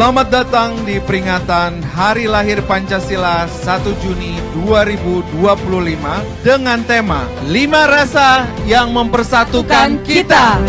Selamat datang di peringatan Hari Lahir Pancasila 1 Juni 2025 dengan tema 5 Rasa yang Mempersatukan Kita.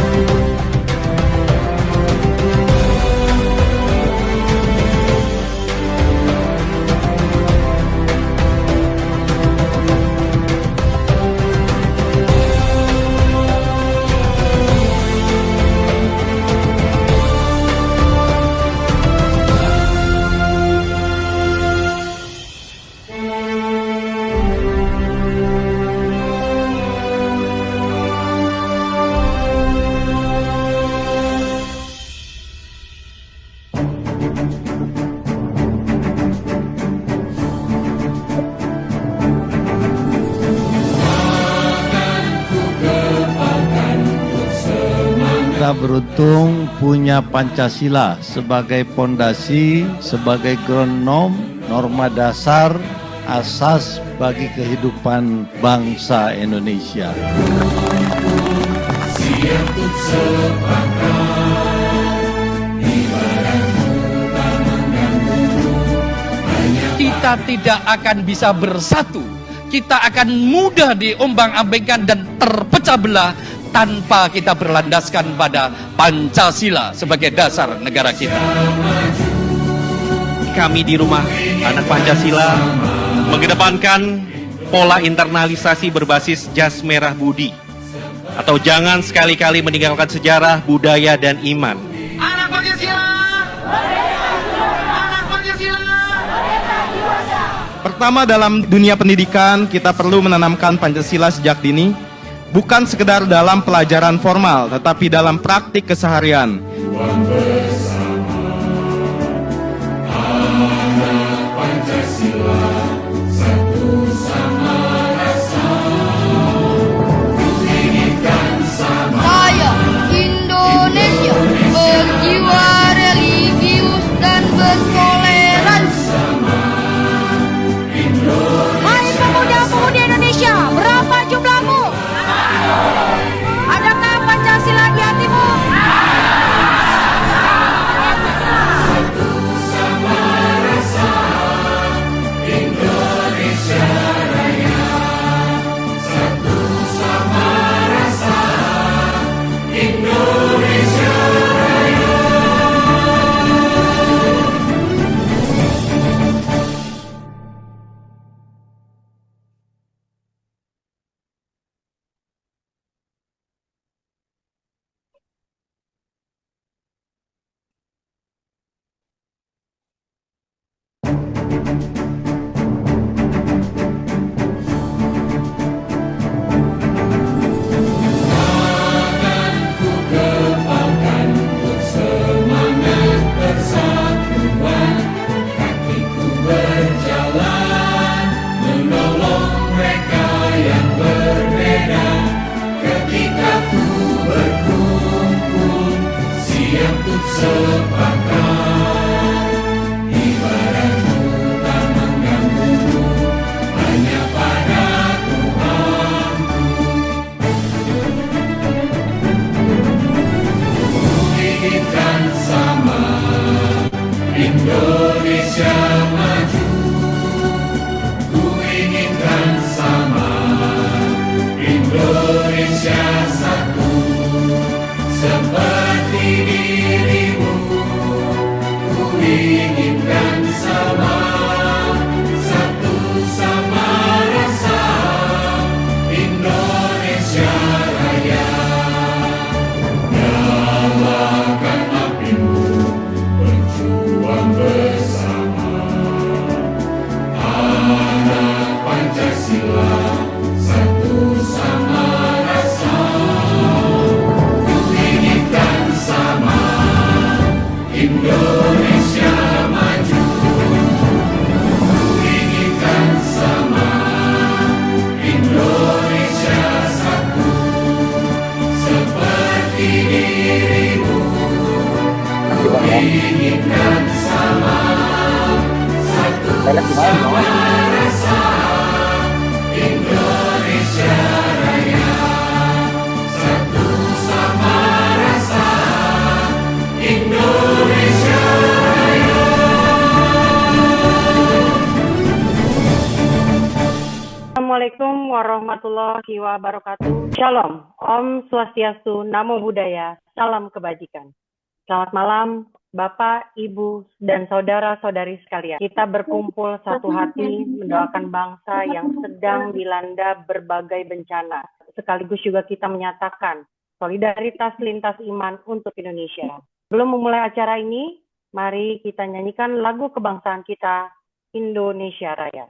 Kita beruntung punya Pancasila sebagai pondasi, sebagai genom, norma dasar, asas bagi kehidupan bangsa Indonesia. Kita tidak akan bisa bersatu, kita akan mudah diombang-ambingkan dan terpecah belah tanpa kita berlandaskan pada Pancasila sebagai dasar negara kita. Kami di Rumah Anak Pancasila mengedepankan pola internalisasi berbasis jas merah budi, atau jangan sekali-kali meninggalkan sejarah, budaya, dan iman. Anak Pancasila! Anak Pancasila! Pertama, dalam dunia pendidikan kita perlu menanamkan Pancasila sejak dini, bukan sekedar dalam pelajaran formal, tetapi dalam praktik keseharian. Saya Indonesia berjiwa religius dan bertoleransi. Hai pemuda-pemudi Indonesia, berapa jumlahmu? Adakah Pancasila di hatimu? Indonesia Raya. Assalamualaikum warahmatullahi wabarakatuh. Shalom, Om Swastiastu, Namo Buddhaya, Salam Kebajikan. Selamat malam, Bapak, Ibu, dan saudara-saudari sekalian. Kita berkumpul satu hati mendoakan bangsa yang sedang dilanda berbagai bencana. Sekaligus juga kita menyatakan solidaritas lintas iman untuk Indonesia. Sebelum memulai acara ini, mari kita nyanyikan lagu kebangsaan kita, Indonesia Raya.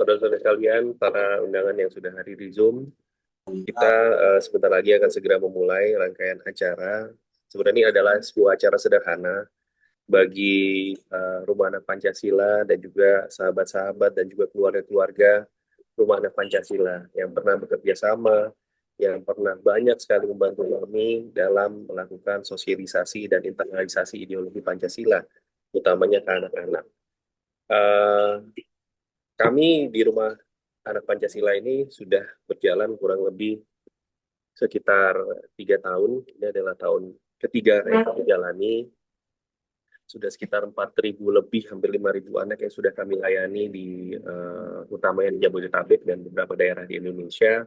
saudara-saudara sekalian, para undangan yang sudah hadir di Zoom, Kita sebentar lagi akan segera memulai rangkaian acara. Sebenarnya ini adalah sebuah acara sederhana bagi Rumah Anak Pancasila dan juga sahabat-sahabat dan juga keluarga-keluarga Rumah Anak Pancasila yang pernah bekerja sama, yang pernah banyak sekali membantu kami dalam melakukan sosialisasi dan internalisasi ideologi Pancasila, utamanya ke anak-anak. Eh, Kami di Rumah Anak Pancasila ini sudah berjalan kurang lebih sekitar 3 tahun. Ini adalah tahun ketiga yang kami jalani. Sudah sekitar 4.000 lebih, hampir 5.000 anak yang sudah kami layani di utamanya di Jabodetabek dan beberapa daerah di Indonesia.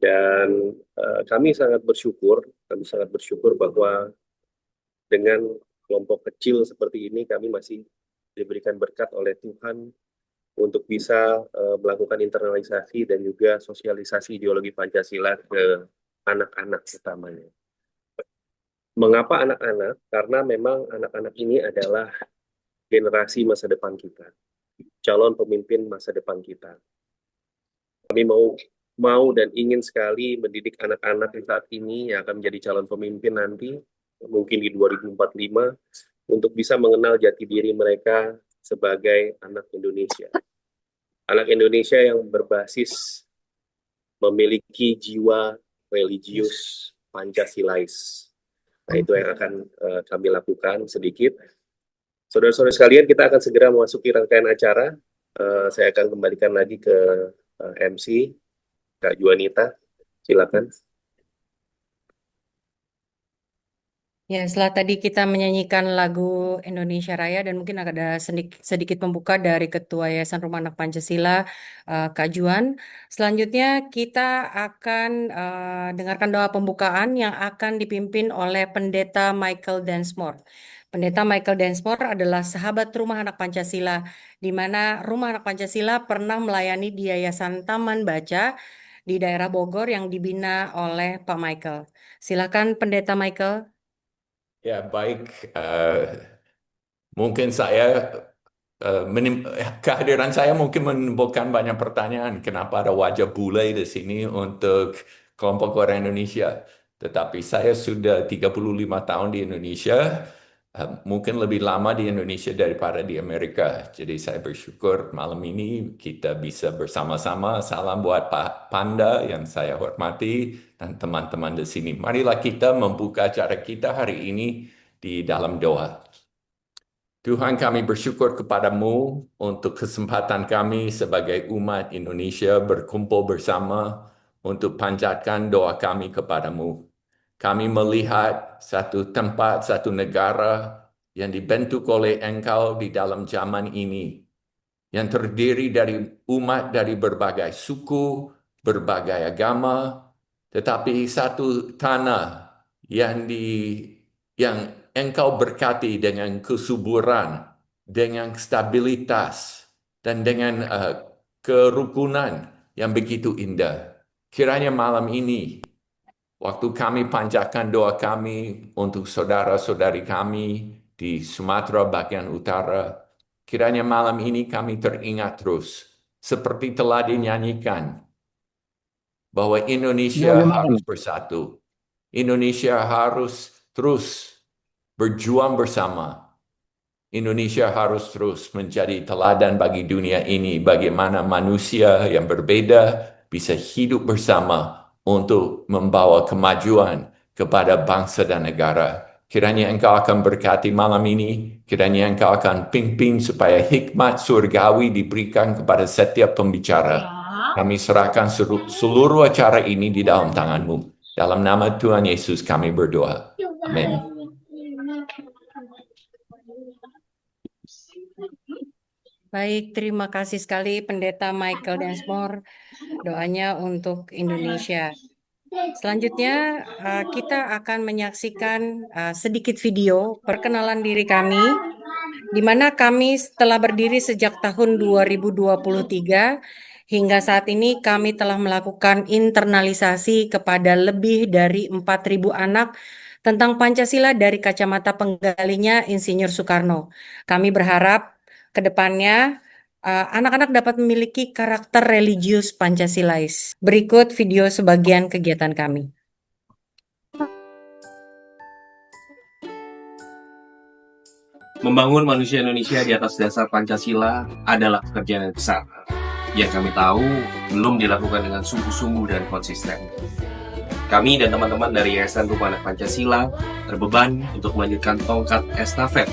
Dan kami sangat bersyukur bahwa dengan kelompok kecil seperti ini kami masih diberikan berkat oleh Tuhan untuk bisa melakukan internalisasi dan juga sosialisasi ideologi Pancasila ke anak-anak utamanya. Mengapa anak-anak? Karena memang anak-anak ini adalah generasi masa depan kita, calon pemimpin masa depan kita. Kami mau dan ingin sekali mendidik anak-anak yang saat ini yang akan menjadi calon pemimpin nanti, mungkin di 2045, untuk bisa mengenal jati diri mereka sebagai anak Indonesia. Anak Indonesia yang berbasis memiliki jiwa religius Pancasilais. Nah, itu yang akan kami lakukan sedikit. Saudara-saudara sekalian, kita akan segera memasuki rangkaian acara. Saya akan kembalikan lagi ke MC, Kak Juanita. Silakan. Ya, setelah tadi kita menyanyikan lagu Indonesia Raya dan mungkin ada sedikit pembuka dari Ketua Yayasan Rumah Anak Pancasila, Kak Juan. Selanjutnya kita akan dengarkan doa pembukaan yang akan dipimpin oleh Pendeta Michael Densmore. Pendeta Michael Densmore adalah sahabat Rumah Anak Pancasila, di mana Rumah Anak Pancasila pernah melayani di Yayasan Taman Baca di daerah Bogor yang dibina oleh Pak Michael. Silakan Pendeta Michael. Ya, baik. Mungkin kehadiran saya mungkin menimbulkan banyak pertanyaan. Kenapa ada wajah bule di sini untuk kelompok orang Indonesia? Tetapi saya sudah 35 tahun di Indonesia, mungkin lebih lama di Indonesia daripada di Amerika. Jadi saya bersyukur malam ini kita bisa bersama-sama. Salam buat Pak Panda yang saya hormati dan teman-teman di sini. Marilah kita membuka acara kita hari ini di dalam doa. Tuhan, kami bersyukur kepadamu untuk kesempatan kami sebagai umat Indonesia berkumpul bersama untuk panjatkan doa kami kepadamu. Kami melihat satu tempat, satu negara yang dibentuk oleh Engkau di dalam zaman ini, yang terdiri dari umat dari berbagai suku, berbagai agama, tetapi satu tanah yang Engkau berkati dengan kesuburan, dengan stabilitas, dan dengan kerukunan yang begitu indah. Kiranya malam ini, waktu kami panjatkan doa kami untuk saudara-saudari kami di Sumatera bagian utara, kiranya malam ini kami teringat terus, seperti telah dinyanyikan, bahwa Indonesia harus bersatu. Indonesia harus terus berjuang bersama. Indonesia harus terus menjadi teladan bagi dunia ini, bagaimana manusia yang berbeda bisa hidup bersama untuk membawa kemajuan kepada bangsa dan negara. Kiranya Engkau akan berkati malam ini, kiranya Engkau akan pimpin supaya hikmat surgawi diberikan kepada setiap pembicara. Kami serahkan seluruh acara ini di dalam tangan-Mu. Dalam nama Tuhan Yesus kami berdoa. Amin. Baik, terima kasih sekali Pendeta Michael Densmore doanya untuk Indonesia. Selanjutnya kita akan menyaksikan sedikit video perkenalan diri kami, di mana kami telah berdiri sejak tahun 2023 hingga saat ini kami telah melakukan internalisasi kepada lebih dari 4.000 anak tentang Pancasila dari kacamata penggalinya Insinyur Soekarno. Kami berharap ke depannya anak-anak dapat memiliki karakter religius Pancasilais. Berikut video sebagian kegiatan kami. Membangun manusia Indonesia di atas dasar Pancasila adalah pekerjaan yang besar. Yang kami tahu belum dilakukan dengan sungguh-sungguh dan konsisten. Kami dan teman-teman dari Yayasan Rumah Anak Pancasila berbeban untuk melanjutkan tongkat estafet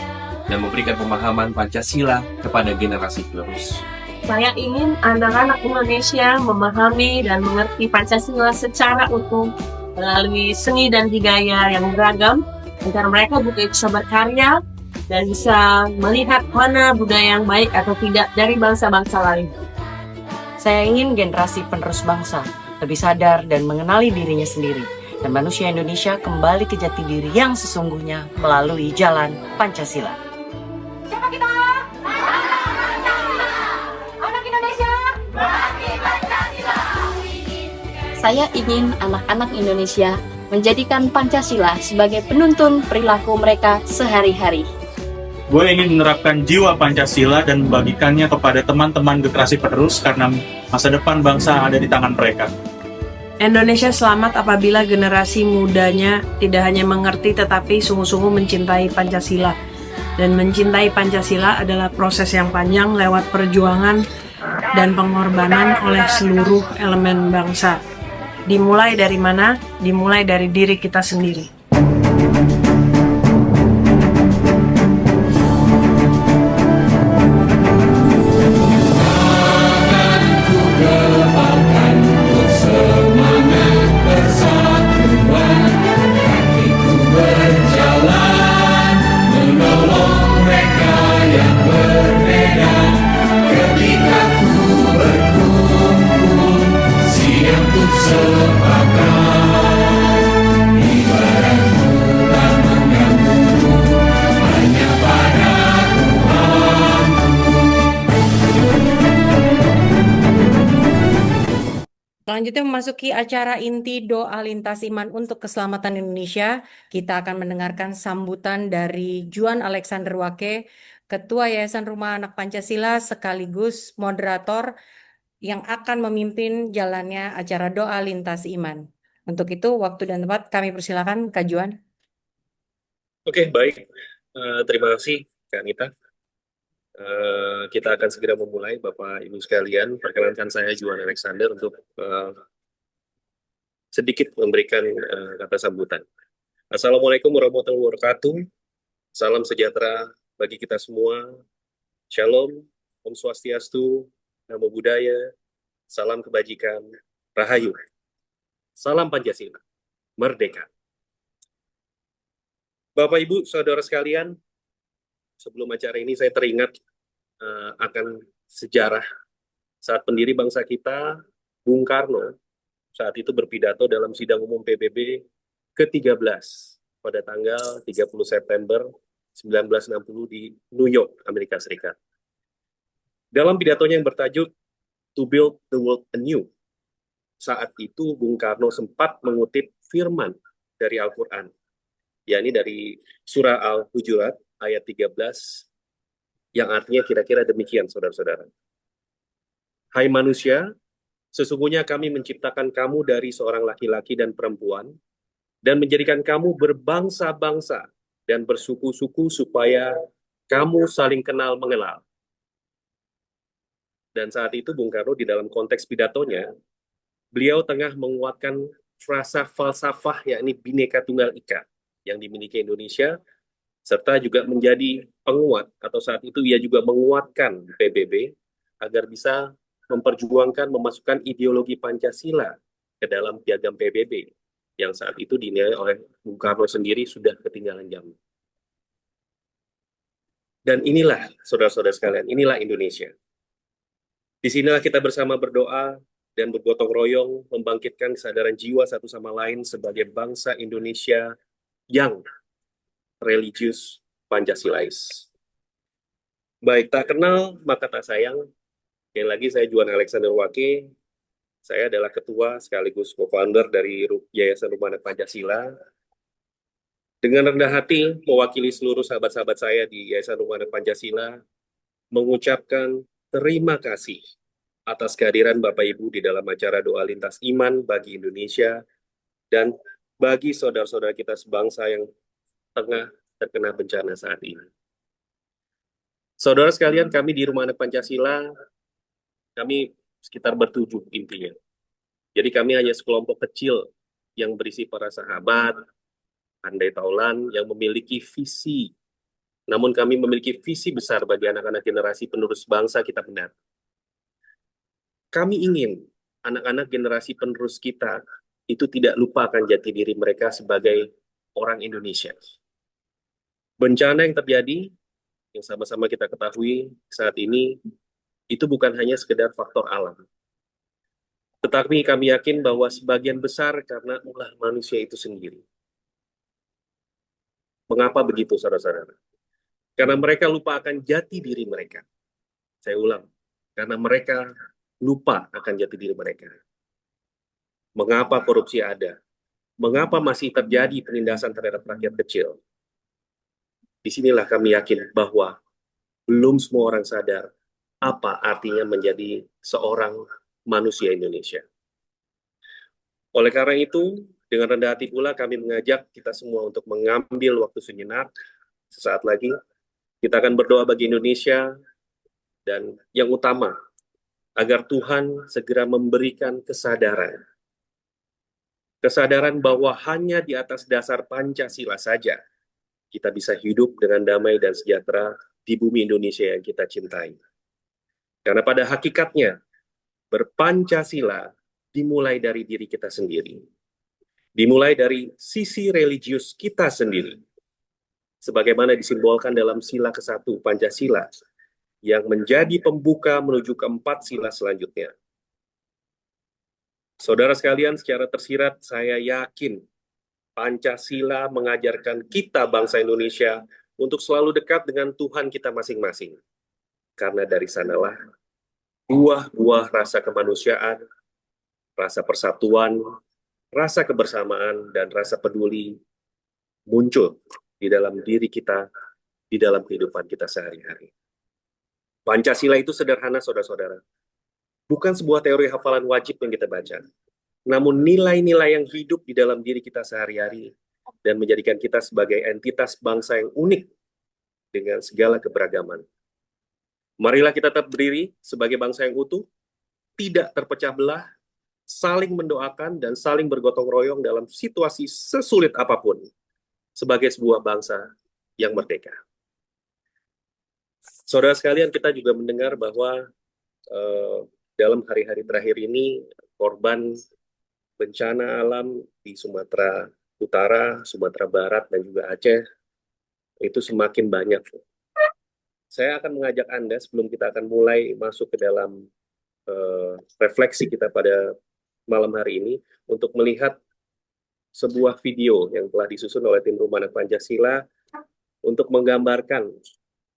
dan memberikan pemahaman Pancasila kepada generasi penerus. Saya ingin anak-anak Indonesia memahami dan mengerti Pancasila secara utuh melalui seni dan budaya yang beragam, agar mereka bisa berkarya dan bisa melihat mana budaya yang baik atau tidak dari bangsa-bangsa lain. Saya ingin generasi penerus bangsa lebih sadar dan mengenali dirinya sendiri, dan manusia Indonesia kembali ke jati diri yang sesungguhnya melalui jalan Pancasila. Siapa kita? Anak Indonesia. Berarti Pancasila. Saya ingin anak-anak Indonesia menjadikan Pancasila sebagai penuntun perilaku mereka sehari-hari. Gue ingin menerapkan jiwa Pancasila dan membagikannya kepada teman-teman generasi penerus karena masa depan bangsa ada di tangan mereka. Indonesia selamat apabila generasi mudanya tidak hanya mengerti tetapi sungguh-sungguh mencintai Pancasila. Dan mencintai Pancasila adalah proses yang panjang lewat perjuangan dan pengorbanan oleh seluruh elemen bangsa. Dimulai dari mana? Dimulai dari diri kita sendiri. Selanjutnya memasuki acara inti doa lintas iman untuk keselamatan Indonesia. Kita akan mendengarkan sambutan dari Juan Alexander Wake, Ketua Yayasan Rumah Anak Pancasila sekaligus moderator yang akan memimpin jalannya acara doa lintas iman. Untuk itu, waktu dan tempat kami persilakan Kak Juan. Oke, baik. Terima kasih, Kak Anita. Kita akan segera memulai, Bapak Ibu sekalian. Perkenankan saya Juan Alexander untuk sedikit memberikan kata sambutan. Assalamualaikum warahmatullahi wabarakatuh. Salam sejahtera bagi kita semua. Shalom, Om Swastiastu, Namo Buddhaya, salam kebajikan, Rahayu. Salam Pancasila, Merdeka. Bapak Ibu, saudara sekalian, sebelum acara ini saya teringat akan sejarah saat pendiri bangsa kita, Bung Karno, saat itu berpidato dalam sidang umum PBB ke-13 pada tanggal 30 September 1960 di New York, Amerika Serikat. Dalam pidatonya yang bertajuk To Build the World Anew, saat itu Bung Karno sempat mengutip firman dari Al-Quran, yakni dari surah Al-Hujurat ayat 13, yang artinya kira-kira demikian, saudara-saudara. Hai manusia, sesungguhnya kami menciptakan kamu dari seorang laki-laki dan perempuan, dan menjadikan kamu berbangsa-bangsa dan bersuku-suku supaya kamu saling kenal mengenal. Dan saat itu Bung Karno di dalam konteks pidatonya, beliau tengah menguatkan frasa falsafah yakni Bhinneka Tunggal Ika yang dimiliki Indonesia, serta juga menjadi penguat, atau saat itu ia juga menguatkan PBB agar bisa memperjuangkan memasukkan ideologi Pancasila ke dalam piagam PBB yang saat itu dinilai oleh Bung Karno sendiri sudah ketinggalan zaman. Dan inilah, saudara-saudara sekalian, inilah Indonesia. Disinilah kita bersama berdoa dan bergotong royong membangkitkan kesadaran jiwa satu sama lain sebagai bangsa Indonesia yang religius Pancasilais. Baik, tak kenal maka tak sayang. Sekali lagi saya Juan Alexander Wake. Saya adalah ketua sekaligus co-founder dari Yayasan Rumah Anak Pancasila. Dengan rendah hati mewakili seluruh sahabat-sahabat saya di Yayasan Rumah Anak Pancasila mengucapkan terima kasih atas kehadiran Bapak Ibu di dalam acara doa lintas iman bagi Indonesia dan bagi saudara-saudara kita sebangsa yang tengah terkena bencana saat ini. Saudara sekalian, kami di Rumah Anak Pancasila, kami sekitar bertujuh intinya. Jadi kami hanya sekelompok kecil yang berisi para sahabat, andai taulan yang memiliki visi. Namun kami memiliki visi besar bagi anak-anak generasi penerus bangsa kita mendatang. Kami ingin anak-anak generasi penerus kita itu tidak lupakan jati diri mereka sebagai orang Indonesia. Bencana yang terjadi, yang sama-sama kita ketahui saat ini, itu bukan hanya sekedar faktor alam. Tetapi kami yakin bahwa sebagian besar karena ulah manusia itu sendiri. Mengapa begitu, saudara-saudara? Karena mereka lupa akan jati diri mereka. Saya ulang, karena mereka lupa akan jati diri mereka. Mengapa korupsi ada? Mengapa masih terjadi penindasan terhadap rakyat kecil? Disinilah kami yakin bahwa belum semua orang sadar apa artinya menjadi seorang manusia Indonesia. Oleh karena itu, dengan rendah hati pula kami mengajak kita semua untuk mengambil waktu sejenak. Sesaat lagi, kita akan berdoa bagi Indonesia dan yang utama, agar Tuhan segera memberikan kesadaran. Kesadaran bahwa hanya di atas dasar Pancasila saja kita bisa hidup dengan damai dan sejahtera di bumi Indonesia yang kita cintai. Karena pada hakikatnya, berpancasila dimulai dari diri kita sendiri. Dimulai dari sisi religius kita sendiri. Sebagaimana disimbolkan dalam sila ke-1 Pancasila, yang menjadi pembuka menuju ke-4 sila selanjutnya. Saudara sekalian, secara tersirat saya yakin Pancasila mengajarkan kita bangsa Indonesia untuk selalu dekat dengan Tuhan kita masing-masing. Karena dari sanalah buah-buah rasa kemanusiaan, rasa persatuan, rasa kebersamaan, dan rasa peduli muncul di dalam diri kita, di dalam kehidupan kita sehari-hari. Pancasila itu sederhana, saudara-saudara. Bukan sebuah teori hafalan wajib yang kita baca, namun nilai-nilai yang hidup di dalam diri kita sehari-hari dan menjadikan kita sebagai entitas bangsa yang unik dengan segala keberagaman. Marilah kita tetap berdiri sebagai bangsa yang utuh, tidak terpecah belah, saling mendoakan dan saling bergotong royong dalam situasi sesulit apapun sebagai sebuah bangsa yang merdeka. Saudara sekalian, kita juga mendengar bahwa dalam hari-hari terakhir ini korban bencana alam di Sumatera Utara, Sumatera Barat, dan juga Aceh itu semakin banyak. Saya akan mengajak Anda sebelum kita akan mulai masuk ke dalam refleksi kita pada malam hari ini untuk melihat sebuah video yang telah disusun oleh tim Rumah Anak Pancasila untuk menggambarkan,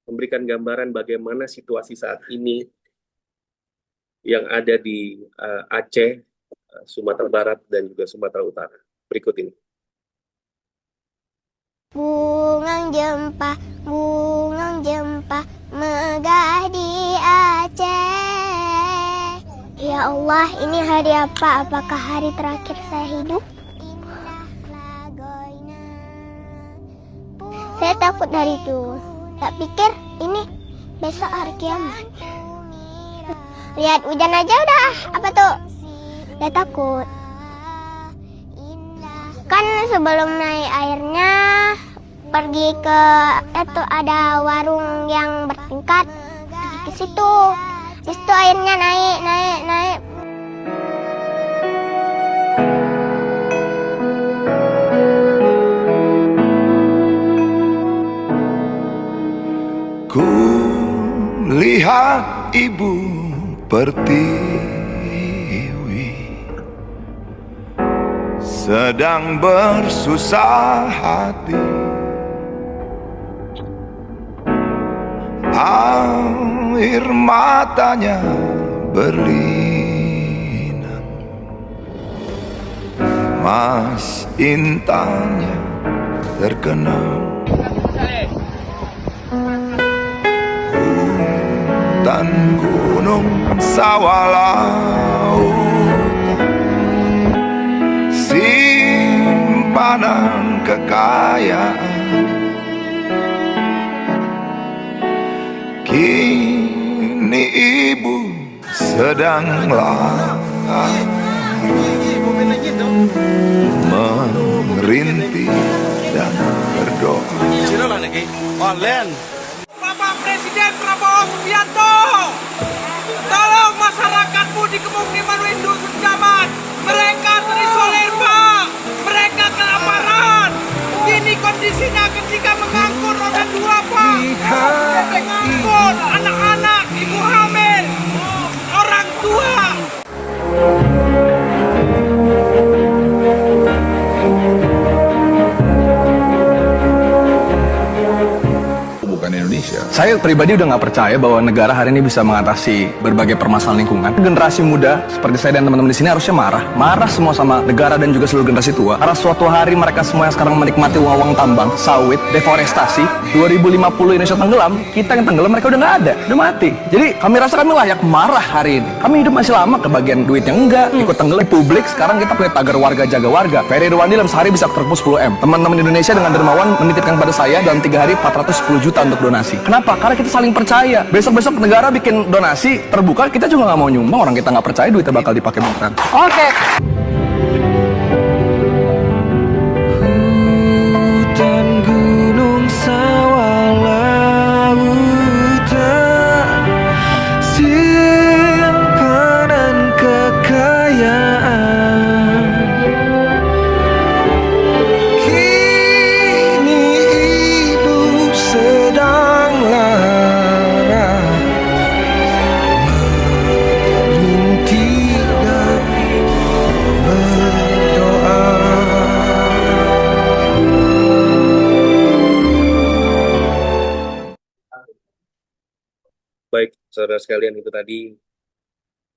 memberikan gambaran bagaimana situasi saat ini yang ada di Aceh, Sumatera Barat, dan juga Sumatera Utara. Berikut ini. Bungang jempa, megah di Aceh. Ya Allah, ini hari apa? Apakah hari terakhir saya hidup? Saya takut hari itu. Tak pikir ini besok hari kiamat. Lihat hujan aja udah, apa tuh? Udah takut. Kan sebelum naik airnya pergi ke itu ada warung yang bertingkat, pergi ke situ. Di situ airnya naik. Ku lihat ibu pertiwi sedang bersusah hati, air matanya berlinang, mas intannya terkenang. hutan, gunung, sawah, lautan, simpanan kekayaan. Kini ibu sedang merintih dan berdoa. Bapak Presiden Prabowo Subianto, tolong masyarakatmu di Kemukiman Windu Sejaman. Mereka terisolir, Pak. Mereka kelaparan. Ini kondisinya ketika mengangkut roda 2, Pak. Mengangkut anak-anak, ibu hamil, orang tua. Bukan Indonesia. Saya pribadi udah nggak percaya bahwa negara hari ini bisa mengatasi berbagai permasalahan lingkungan. Generasi muda seperti saya dan teman-teman di sini harusnya marah semua sama negara dan juga seluruh generasi tua. Karena suatu hari mereka semua yang sekarang menikmati uang tambang, sawit, deforestasi, 2050 Indonesia tenggelam, kita yang tenggelam mereka udah nggak ada, udah mati. Jadi kami rasa kami layak marah hari ini. Kami hidup masih lama, kebagian duitnya enggak, ikut tenggelam di publik. Sekarang kita punya tagar warga jaga warga. Ferry Irwandi dalam sehari bisa terkumpul 10 M. Teman-teman Indonesia dengan dermawan menitipkan pada saya dalam 3 hari 410 juta untuk donasi. Kenapa? Karena kita saling percaya. Besok-besok negara bikin donasi terbuka, kita juga nggak mau nyumbang. Orang kita nggak percaya duitnya bakal dipakai beneran. Oke. Hutan, gunung, sawah, lautan, simpanan kekayaan. Kini ibu sedang lara, merintih dan berdoa. Baik, saudara sekalian, itu tadi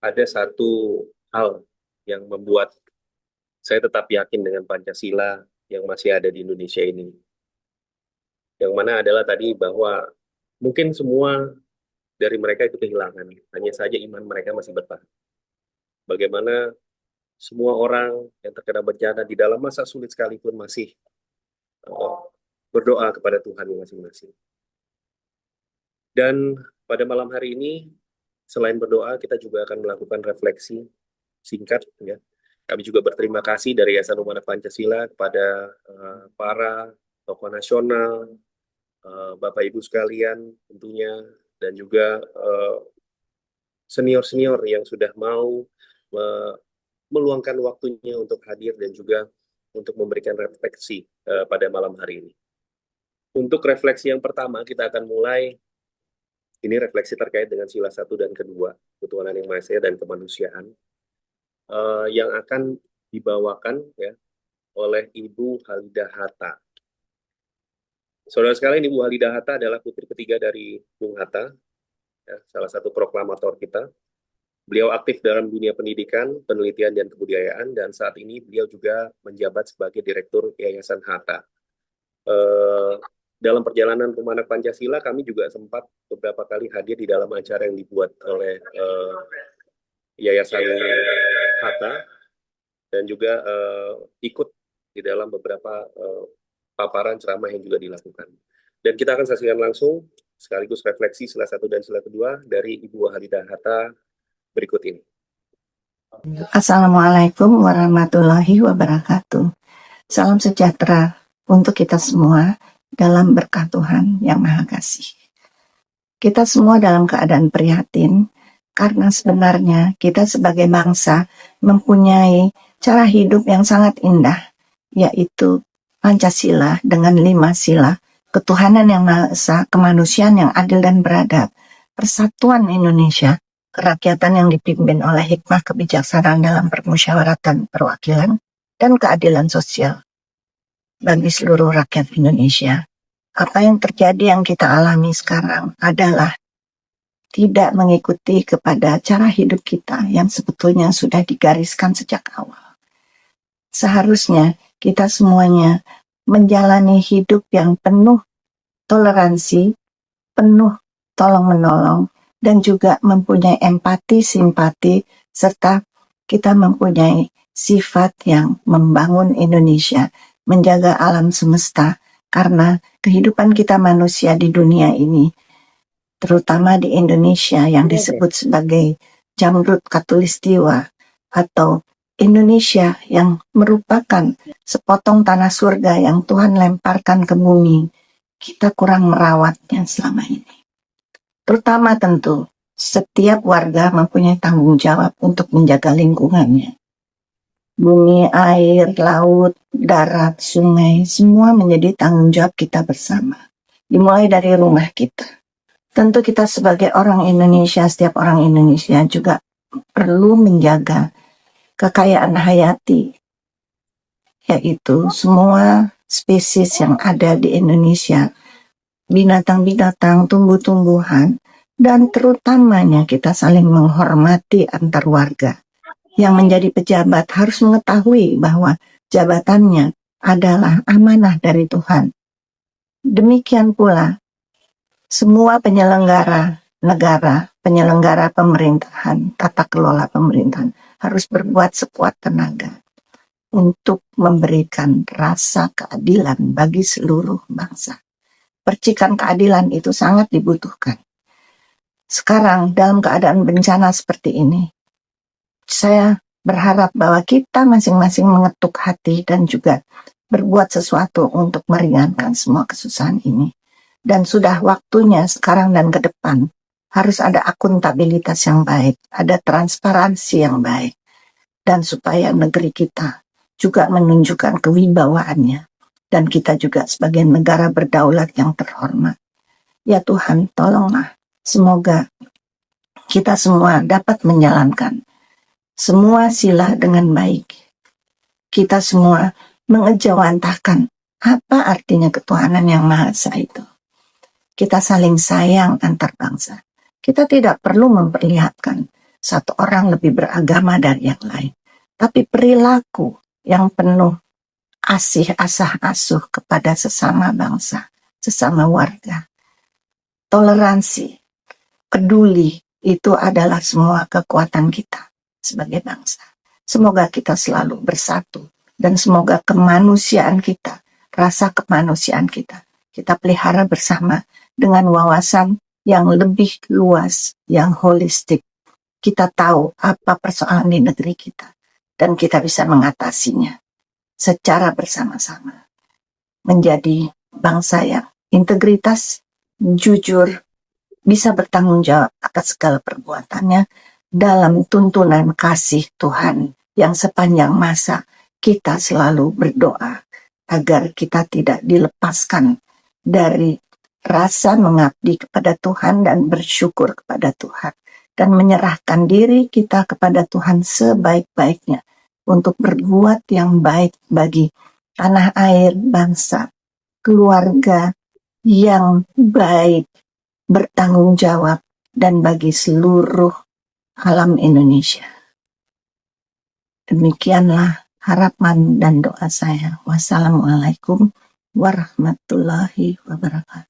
ada satu hal yang membuat saya tetap yakin dengan Pancasila yang masih ada di Indonesia ini. Yang mana adalah tadi bahwa mungkin semua dari mereka itu kehilangan, hanya saja iman mereka masih bertahan. Bagaimana semua orang yang terkena bencana di dalam masa sulit sekalipun masih berdoa kepada Tuhan masing-masing. Dan pada malam hari ini, selain berdoa, kita juga akan melakukan refleksi singkat. Ya. Kami juga berterima kasih dari Yayasan Rumah Anak Pancasila kepada para tokoh nasional, Bapak Ibu sekalian tentunya, dan juga senior-senior yang sudah mau meluangkan waktunya untuk hadir dan juga untuk memberikan refleksi pada malam hari ini. Untuk refleksi yang pertama, kita akan mulai. Ini refleksi terkait dengan sila 1 dan kedua, ketuhanan yang Maha Esa dan kemanusiaan, yang akan dibawakan ya oleh Ibu Halidah Hatta. Saudara sekalian, Ibu Halidah Hatta adalah putri ketiga dari Bung Hatta, ya, salah satu proklamator kita. Beliau aktif dalam dunia pendidikan, penelitian, dan kebudayaan, dan saat ini beliau juga menjabat sebagai Direktur Yayasan Hatta. Dalam perjalanan Rumah Anak Pancasila, kami juga sempat beberapa kali hadir di dalam acara yang dibuat oleh Yayasan Hatta, dan juga ikut di dalam beberapa paparan ceramah yang juga dilakukan. Dan kita akan saksikan langsung, sekaligus refleksi sila 1 dan sila kedua dari Ibu Halidah Hatta berikut ini. Assalamualaikum warahmatullahi wabarakatuh. Salam sejahtera untuk kita semua dalam berkat Tuhan yang Maha Kasih. Kita semua dalam keadaan prihatin karena sebenarnya kita sebagai bangsa mempunyai cara hidup yang sangat indah, yaitu Pancasila dengan 5 sila, ketuhanan yang Maha Esa, kemanusiaan yang adil dan beradab, persatuan Indonesia, kerakyatan yang dipimpin oleh hikmah kebijaksanaan dalam permusyawaratan perwakilan, dan keadilan sosial bagi seluruh rakyat Indonesia. Apa yang terjadi yang kita alami sekarang adalah tidak mengikuti kepada cara hidup kita yang sebetulnya sudah digariskan sejak awal. Seharusnya kita semuanya menjalani hidup yang penuh toleransi, penuh tolong-menolong, dan juga mempunyai empati, simpati, serta kita mempunyai sifat yang membangun Indonesia, menjaga alam semesta, karena kehidupan kita manusia di dunia ini, terutama di Indonesia yang disebut sebagai Jamrut Khatulistiwa atau Indonesia yang merupakan sepotong tanah surga yang Tuhan lemparkan ke bumi, kita kurang merawatnya selama ini. Terutama tentu, setiap warga mempunyai tanggung jawab untuk menjaga lingkungannya. Bumi, air, laut, darat, sungai, semua menjadi tanggung jawab kita bersama. Dimulai dari rumah kita. Tentu kita sebagai orang Indonesia, setiap orang Indonesia juga perlu menjaga kekayaan hayati, yaitu semua spesies yang ada di Indonesia, binatang-binatang, tumbuh-tumbuhan, dan terutamanya kita saling menghormati antar warga. Yang menjadi pejabat harus mengetahui bahwa jabatannya adalah amanah dari Tuhan. Demikian pula semua penyelenggara negara, penyelenggara pemerintahan, tata kelola pemerintahan harus berbuat sekuat tenaga untuk memberikan rasa keadilan bagi seluruh bangsa. Percikan keadilan itu sangat dibutuhkan. Sekarang dalam keadaan bencana seperti ini, saya berharap bahwa kita masing-masing mengetuk hati dan juga berbuat sesuatu untuk meringankan semua kesusahan ini. Dan sudah waktunya sekarang dan ke depan harus ada akuntabilitas yang baik, ada transparansi yang baik, dan supaya negeri kita juga menunjukkan kewibawaannya, dan kita juga sebagai negara berdaulat yang terhormat. Ya Tuhan, tolonglah, semoga kita semua dapat menjalankan semua sila dengan baik. Kita semua mengejawantahkan apa artinya ketuhanan yang Maha Esa itu. Kita saling sayang antar bangsa. Kita tidak perlu memperlihatkan satu orang lebih beragama dari yang lain. Tapi perilaku yang penuh asih asah asuh kepada sesama bangsa, sesama warga. Toleransi, peduli, itu adalah semua kekuatan kita sebagai bangsa. Semoga kita selalu bersatu dan semoga kemanusiaan kita, rasa kemanusiaan kita pelihara bersama dengan wawasan yang lebih luas, yang holistik. Kita tahu apa persoalan di negeri kita dan kita bisa mengatasinya secara bersama-sama. Menjadi bangsa yang integritas, jujur, bisa bertanggung jawab atas segala perbuatannya dalam tuntunan kasih Tuhan yang sepanjang masa kita selalu berdoa agar kita tidak dilepaskan dari rasa mengabdi kepada Tuhan dan bersyukur kepada Tuhan dan menyerahkan diri kita kepada Tuhan sebaik-baiknya untuk berbuat yang baik bagi tanah air, bangsa, keluarga yang baik, bertanggung jawab, dan bagi seluruh alam Indonesia. Demikianlah harapan dan doa saya. Wassalamualaikum warahmatullahi wabarakatuh.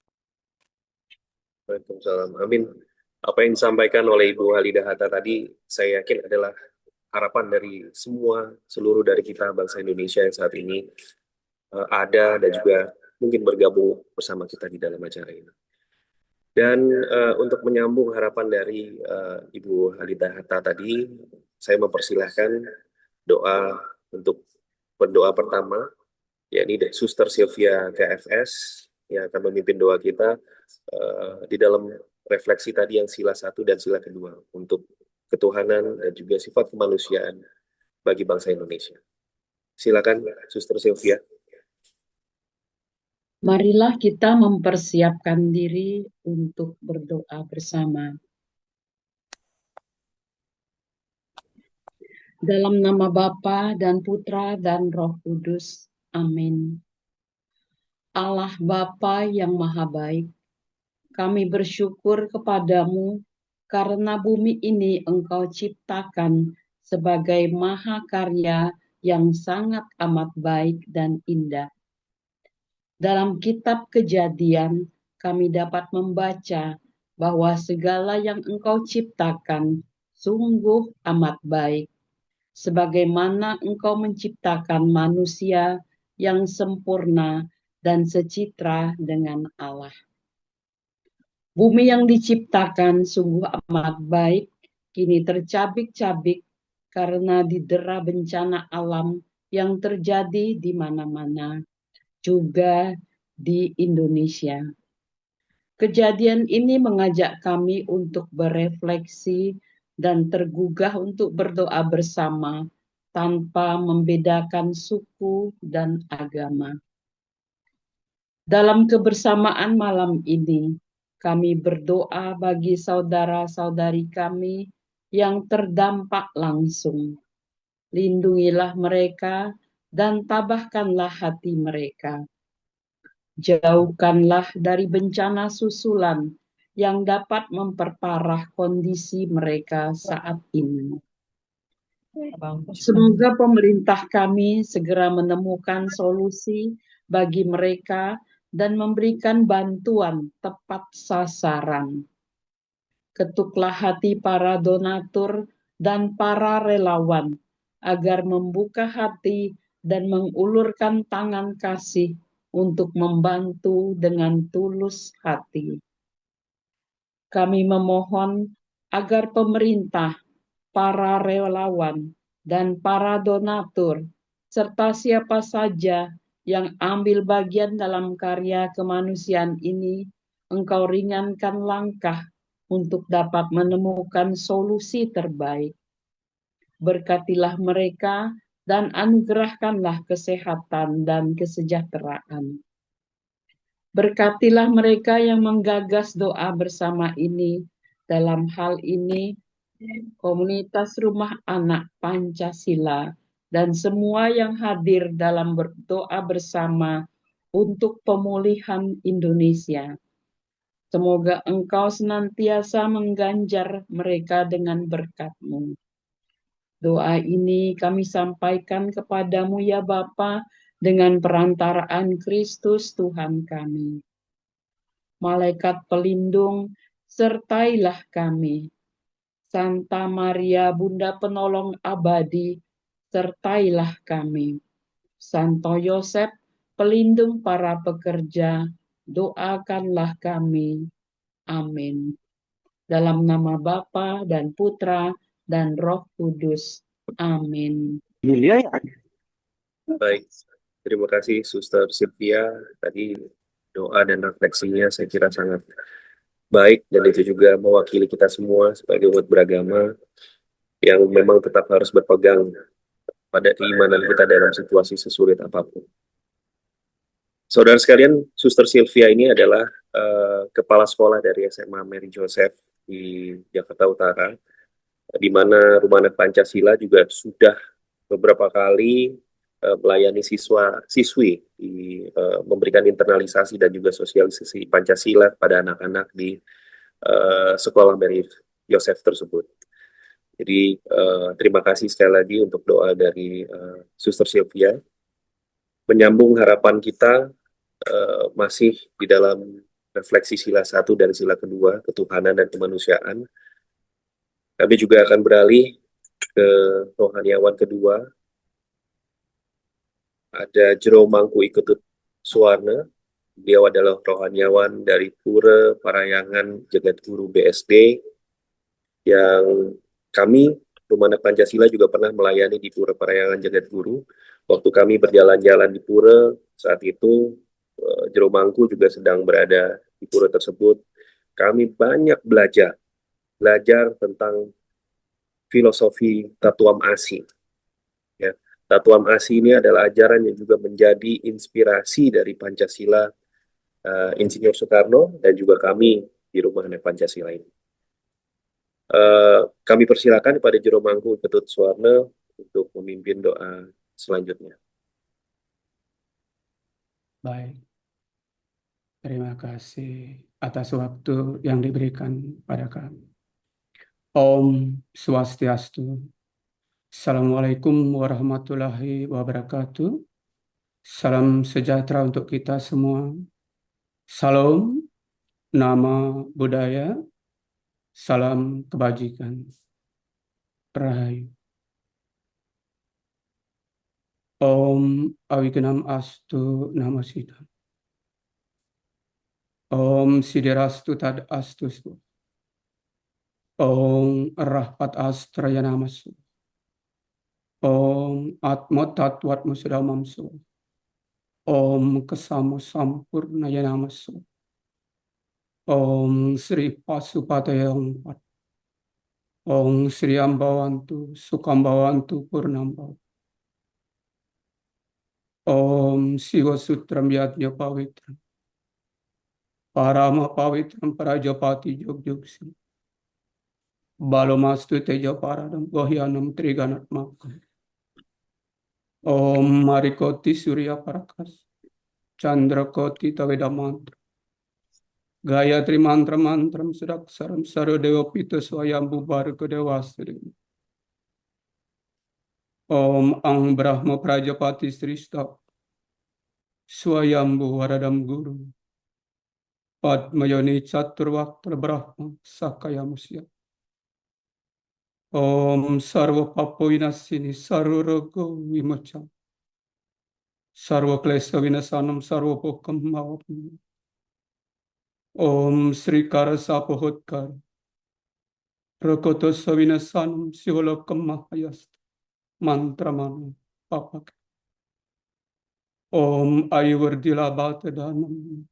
Waalaikumsalam. Amin. Apa yang disampaikan oleh Ibu Halidah Hatta tadi, saya yakin adalah harapan dari seluruh dari kita bangsa Indonesia yang saat ini ada dan juga mungkin bergabung bersama kita di dalam acara ini. Dan untuk menyambung harapan dari Ibu Halidah Hatta tadi, saya mempersilahkan doa untuk pendoa pertama, yakni Suster Sylvia KFS yang akan memimpin doa kita di dalam refleksi tadi yang sila 1 dan sila kedua untuk ketuhanan dan juga sifat kemanusiaan bagi bangsa Indonesia. Silakan Suster Sylvia. Marilah kita mempersiapkan diri untuk berdoa bersama. Dalam nama Bapa dan Putra dan Roh Kudus. Amin. Allah Bapa yang Maha Baik, kami bersyukur kepadamu karena bumi ini Engkau ciptakan sebagai mahakarya yang sangat amat baik dan indah. Dalam kitab Kejadian, kami dapat membaca bahwa segala yang Engkau ciptakan sungguh amat baik, sebagaimana Engkau menciptakan manusia yang sempurna dan secitra dengan Allah. Bumi yang diciptakan sungguh amat baik, kini tercabik-cabik karena didera bencana alam yang terjadi di mana-mana, juga di Indonesia. Kejadian ini mengajak kami untuk berefleksi dan tergugah untuk berdoa bersama tanpa membedakan suku dan agama. Dalam kebersamaan malam ini, kami berdoa bagi saudara-saudari kami yang terdampak langsung. Lindungilah mereka dan tabahkanlah hati mereka. Jauhkanlah dari bencana susulan yang dapat memperparah kondisi mereka saat ini. Semoga pemerintah kami segera menemukan solusi bagi mereka dan memberikan bantuan tepat sasaran. Ketuklah hati para donatur dan para relawan agar membuka hati dan mengulurkan tangan kasih untuk membantu dengan tulus hati. Kami memohon agar pemerintah, para relawan, dan para donatur, serta siapa saja yang ambil bagian dalam karya kemanusiaan ini, Engkau ringankan langkah untuk dapat menemukan solusi terbaik. Berkatilah mereka dan anugerahkanlah kesehatan dan kesejahteraan. Berkatilah mereka yang menggagas doa bersama ini. Dalam hal ini, komunitas Rumah Anak Pancasila dan semua yang hadir dalam berdoa bersama untuk pemulihan Indonesia. Semoga Engkau senantiasa mengganjar mereka dengan berkat-Mu. Doa ini kami sampaikan kepadamu ya Bapa, dengan perantaraan Kristus Tuhan kami. Malaikat pelindung, sertailah kami. Santa Maria Bunda Penolong Abadi, sertailah kami. Santo Yosef, pelindung para pekerja, doakanlah kami. Amin. Dalam nama Bapa dan Putra dan Roh Kudus. Amin. Baik, terima kasih Suster Sylvia. Tadi doa dan refleksinya saya kira sangat baik, dan itu juga mewakili kita semua sebagai umat beragama yang memang tetap harus berpegang pada keimanan kita dalam situasi sesulit apapun. Saudara sekalian, Suster Sylvia ini adalah kepala sekolah dari SMA Mary Joseph di Jakarta Utara, di mana Rumah Anak Pancasila juga sudah beberapa kali melayani siswi di memberikan internalisasi dan juga sosialisasi Pancasila pada anak-anak di sekolah Mary Joseph tersebut. Jadi terima kasih sekali lagi untuk doa dari Suster Sylvia. Menyambung harapan kita masih di dalam refleksi sila 1 dan sila kedua, ketuhanan dan kemanusiaan. Kami juga akan beralih ke rohaniawan kedua. Ada Jero Mangku Iketut Suwarna. Beliau adalah rohaniawan dari Pura Parayangan Jagat Guru BSD, yang kami Rumah Anak Pancasila juga pernah melayani di Pura Parayangan Jagat Guru. Waktu kami berjalan-jalan di Pura, saat itu Jero Mangku juga sedang berada di Pura tersebut. Kami banyak belajar tentang filosofi Tatuam Asi. Ya. Tatuam Asi ini adalah ajaran yang juga menjadi inspirasi dari Pancasila Insinyur Soekarno dan juga kami di Rumah Anak Pancasila ini. Kami persilakan kepada Jero Mangku Iketut Suwarna untuk memimpin doa selanjutnya. Baik, terima kasih atas waktu yang diberikan pada kami. Om Swastiastu. Assalamualaikum warahmatullahi wabarakatuh. Salam sejahtera untuk kita semua. Salam, nama budaya, salam kebajikan. Rahayu. Om Awignam Astu Namosidam. Om Sidirastu Tad Astu. Om Rahpat Astraya Namasu. Om Atmo Tatwat Musudamamsu. Om Kesamo Sampurnaya Namasu. Om Sri Pasupataya Empat. Om Sri Ambawantu Sukambawantu Purnambaw. Om Siwa Sutram Yadnya Pawitram. Parama Pawitram Prajapati Jogjogsi. Balomastu Teja Paradam Gohyanam Triganat Maka. Om Marikoti Surya Parakas. Chandrakoti Taveda Mantra. Gayatri Mantra Mantram Sudaksaram Sarodewa Pita Swayambu Barga Dewasri. Om Ang Brahma Prajapati Srista Swayambu Varadam Guru. Padmayoni Chaturvaktra Brahma Sakaya Musya. Om Sarva Papo Vinasini Sarva Rogo Vimocha. Sarva Klesa Vinasanam Sarva Pokam Mawapam. Om Sri Karasapohotkar. Rakoto Savinasanam Sivolokam Mahayast. Mantra Manu Papak. Om Ayurvardila Bhatadanam.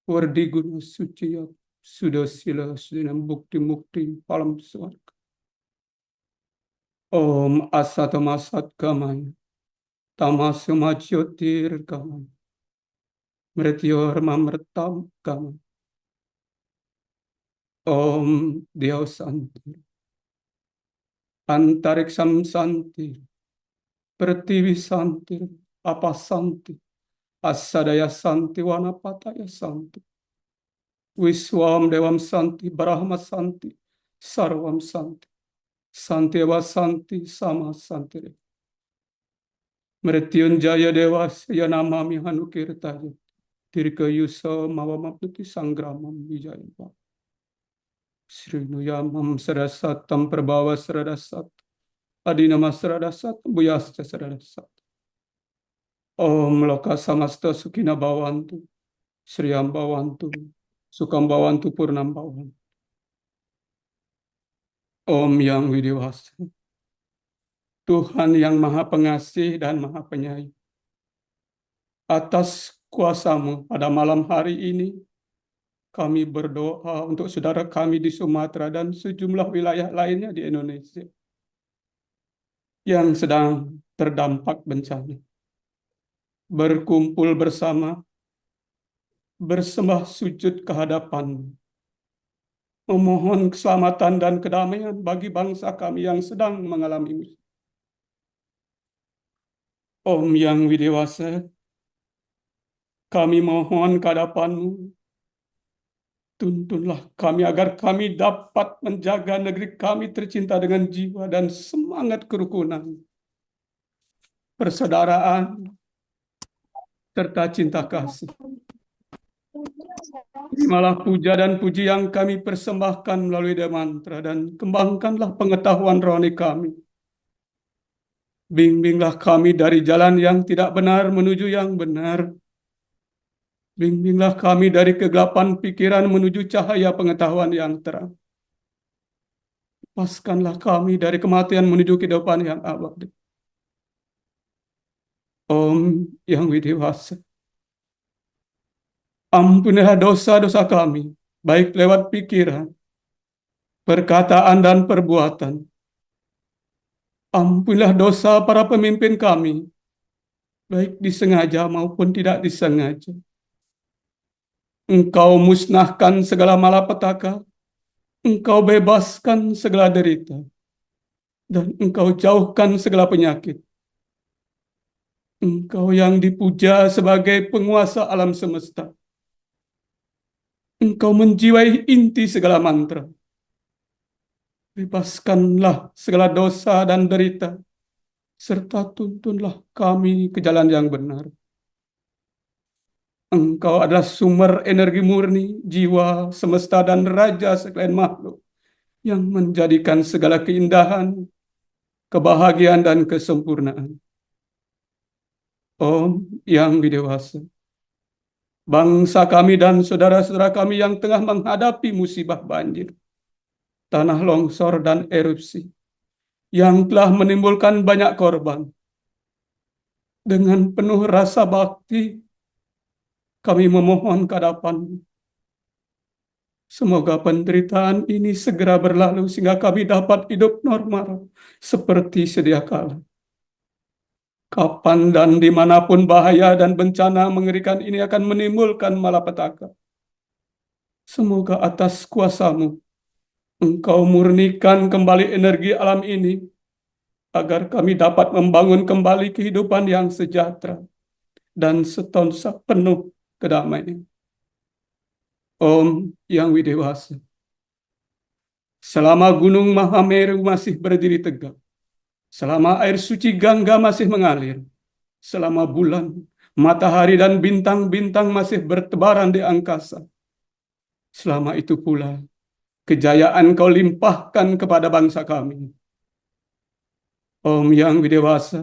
Vardiguna Suciya. Sudasila Sudinam Bukti Mukti Palam Swarga. Om Asatamasat Gamaya. Tamasuma Jyotir Gamaya. Mrityor Mamratam Gamaya. Om Dewa Santi. Antariksam Santi. Pertiwi Santi. Apa Santi. Asadaya Santi. Wanapataya Santi. Wiswam Dewam Santi. Brahma Santi. Sarvam Santi. Santi Eva Santi Sama Santi. Mrityunjaya Devasya Namami Hanukirtaya. Tirka Yusa Mavamapnuti Sangramam Vijayam. Srinuyamam Sarasatam Prabhava Saradasat. Adinama Saradasat Buyasya Saradasat. Om Loka Samasta Sukina Bhavantu. Sriyam Bhavantu. Sukam Bhavantu Purnam Bhavantu. Om Yang Widiwasa. Tuhan yang Maha Pengasih dan Maha Penyayang. Atas kuasa-Mu pada malam hari ini, kami berdoa untuk saudara kami di Sumatera dan sejumlah wilayah lainnya di Indonesia yang sedang terdampak bencana. Berkumpul bersama, bersembah sujud kehadapan-Mu, memohon keselamatan dan kedamaian bagi bangsa kami yang sedang mengalami musibah. Om Yang Widiwasa, kami mohon kehadapan-Mu, tuntunlah kami agar kami dapat menjaga negeri kami tercinta dengan jiwa dan semangat kerukunan, persaudaraan, serta cinta kasih. Terimalah puja dan puji yang kami persembahkan melalui mantra dan kembangkanlah pengetahuan rohani kami. Bimbinglah kami dari jalan yang tidak benar menuju yang benar. Bimbinglah kami dari kegelapan pikiran menuju cahaya pengetahuan yang terang. Lepaskanlah kami dari kematian menuju kehidupan yang abadi. Om Yang Widiwasa, ampunilah dosa-dosa kami, baik lewat pikiran, perkataan, dan perbuatan. Ampunilah dosa para pemimpin kami, baik disengaja maupun tidak disengaja. Engkau musnahkan segala malapetaka, Engkau bebaskan segala derita, dan Engkau jauhkan segala penyakit. Engkau yang dipuja sebagai penguasa alam semesta. Engkau menjiwai inti segala mantra. Bebaskanlah segala dosa dan derita, serta tuntunlah kami ke jalan yang benar. Engkau adalah sumber energi murni, jiwa, semesta, dan raja sekalian makhluk yang menjadikan segala keindahan, kebahagiaan, dan kesempurnaan. Om yang dewasa, bangsa kami dan saudara-saudara kami yang tengah menghadapi musibah banjir, tanah longsor, dan erupsi, yang telah menimbulkan banyak korban. Dengan penuh rasa bakti, kami memohon kehadapan-Mu. Semoga penderitaan ini segera berlalu sehingga kami dapat hidup normal seperti sedia kala. Kapan dan dimanapun bahaya dan bencana mengerikan ini akan menimbulkan malapetaka, semoga atas kuasa-Mu, Engkau murnikan kembali energi alam ini, agar kami dapat membangun kembali kehidupan yang sejahtera dan setonsa penuh kedamaian. Om yang widewasa, selama Gunung Mahameru masih berdiri tegak, selama air suci Gangga masih mengalir, selama bulan, matahari, dan bintang-bintang masih bertebaran di angkasa, selama itu pula kejayaan Kau limpahkan kepada bangsa kami. Om yang widewasa,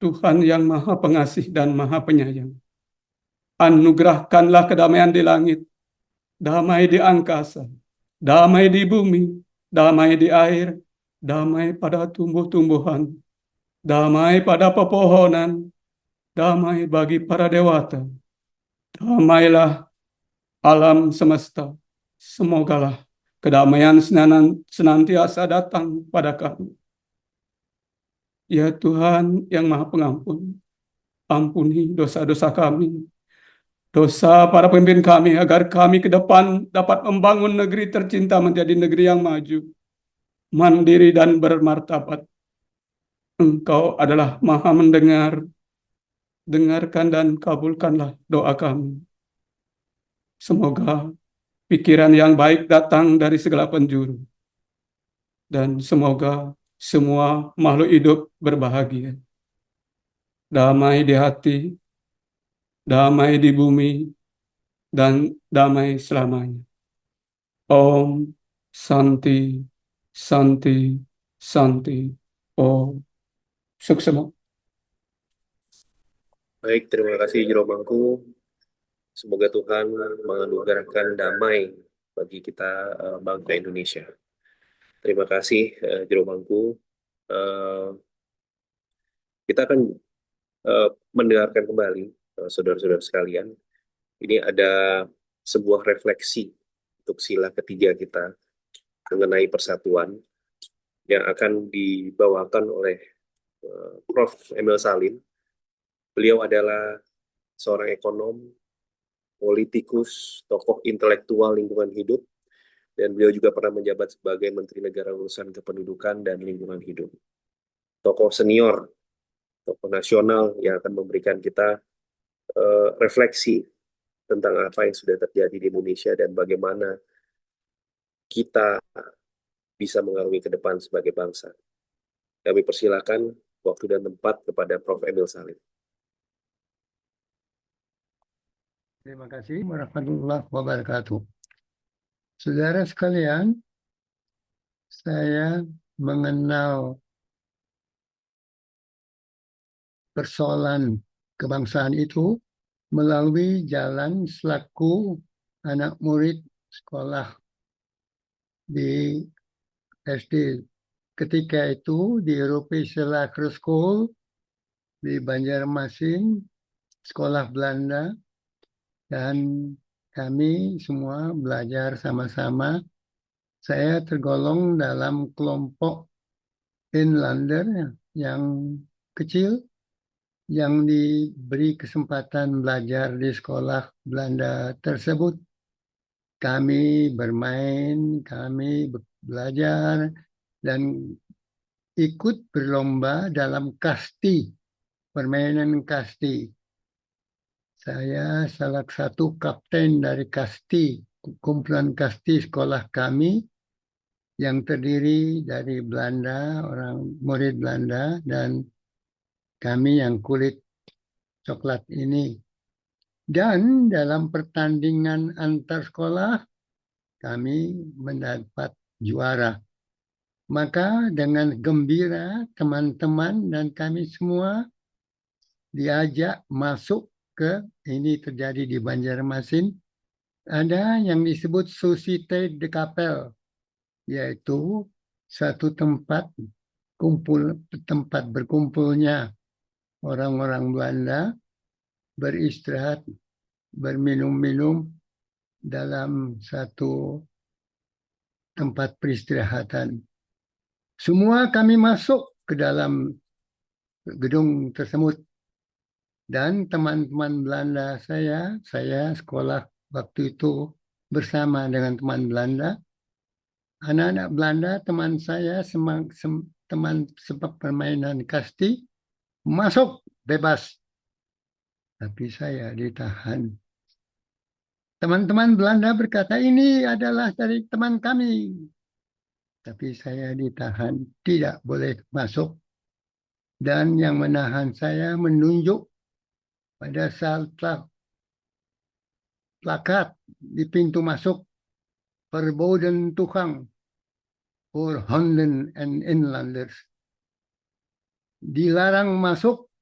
Tuhan yang maha pengasih dan maha penyayang, anugerahkanlah kedamaian di langit, damai di angkasa, damai di bumi, damai di air, damai pada tumbuh-tumbuhan, damai pada pepohonan, damai bagi para dewata. Damailah alam semesta. Semogalah kedamaian senantiasa datang pada kami. Ya Tuhan yang Maha Pengampun, ampuni dosa-dosa kami, dosa para pemimpin kami, agar kami ke depan dapat membangun negeri tercinta menjadi negeri yang maju, mandiri, dan bermartabat. Engkau adalah Maha mendengar, dengarkan dan kabulkanlah doa kami. Semoga pikiran yang baik datang dari segala penjuru, dan semoga semua makhluk hidup berbahagia. Damai di hati, damai di bumi, dan damai selamanya. Om Santi, Santi, Santi. Om Suksema. Baik, terima kasih Jero Mangku. Semoga Tuhan menganugerahkan damai bagi kita bangsa Indonesia. Terima kasih Jero Mangku. Kita akan mendengarkan kembali saudara-saudara sekalian. Ini ada sebuah refleksi untuk sila ketiga kita mengenai persatuan yang akan dibawakan oleh Prof. Emil Salim. Beliau adalah seorang ekonom, politikus, tokoh intelektual lingkungan hidup, dan beliau juga pernah menjabat sebagai Menteri Negara Urusan Kependudukan dan Lingkungan Hidup. Tokoh senior, tokoh nasional yang akan memberikan kita refleksi tentang apa yang sudah terjadi di Indonesia dan bagaimana kita bisa mengarungi ke depan sebagai bangsa. Kami persilakan waktu dan tempat kepada Prof. Emil Salim. Terima kasih warahmatullahi wabarakatuh. Saudara sekalian, saya mengenal persoalan kebangsaan itu melalui jalan selaku anak murid sekolah di SD. Ketika itu di Europese Lagere School di Banjarmasin, sekolah Belanda, dan kami semua belajar sama-sama. Saya tergolong dalam kelompok inlander yang kecil yang diberi kesempatan belajar di sekolah Belanda tersebut. Kami bermain, kami belajar, dan ikut berlomba dalam kasti, permainan kasti. Saya salah satu kapten dari kasti, kumpulan kasti sekolah kami yang terdiri dari Belanda, orang murid Belanda, dan kami yang kulit coklat ini. Dan dalam pertandingan antar sekolah, kami mendapat juara. Maka dengan gembira teman-teman dan kami semua diajak masuk ke, ini terjadi di Banjarmasin, ada yang disebut Société de Kapel, yaitu satu tempat berkumpulnya orang-orang Belanda beristirahat, berminum-minum dalam satu tempat peristirahatan. Semua kami masuk ke dalam gedung tersebut. Dan teman-teman Belanda saya sekolah waktu itu bersama dengan teman Belanda. Anak-anak Belanda, teman saya, teman sebab permainan kasti, masuk bebas. Tapi saya ditahan. Teman-teman Belanda berkata, ini adalah dari teman kami. Tapi saya ditahan, tidak boleh masuk. Dan yang menahan saya menunjuk pada saat plakat di pintu masuk, verboden toegang voor honden en inlanders. Dilarang masuk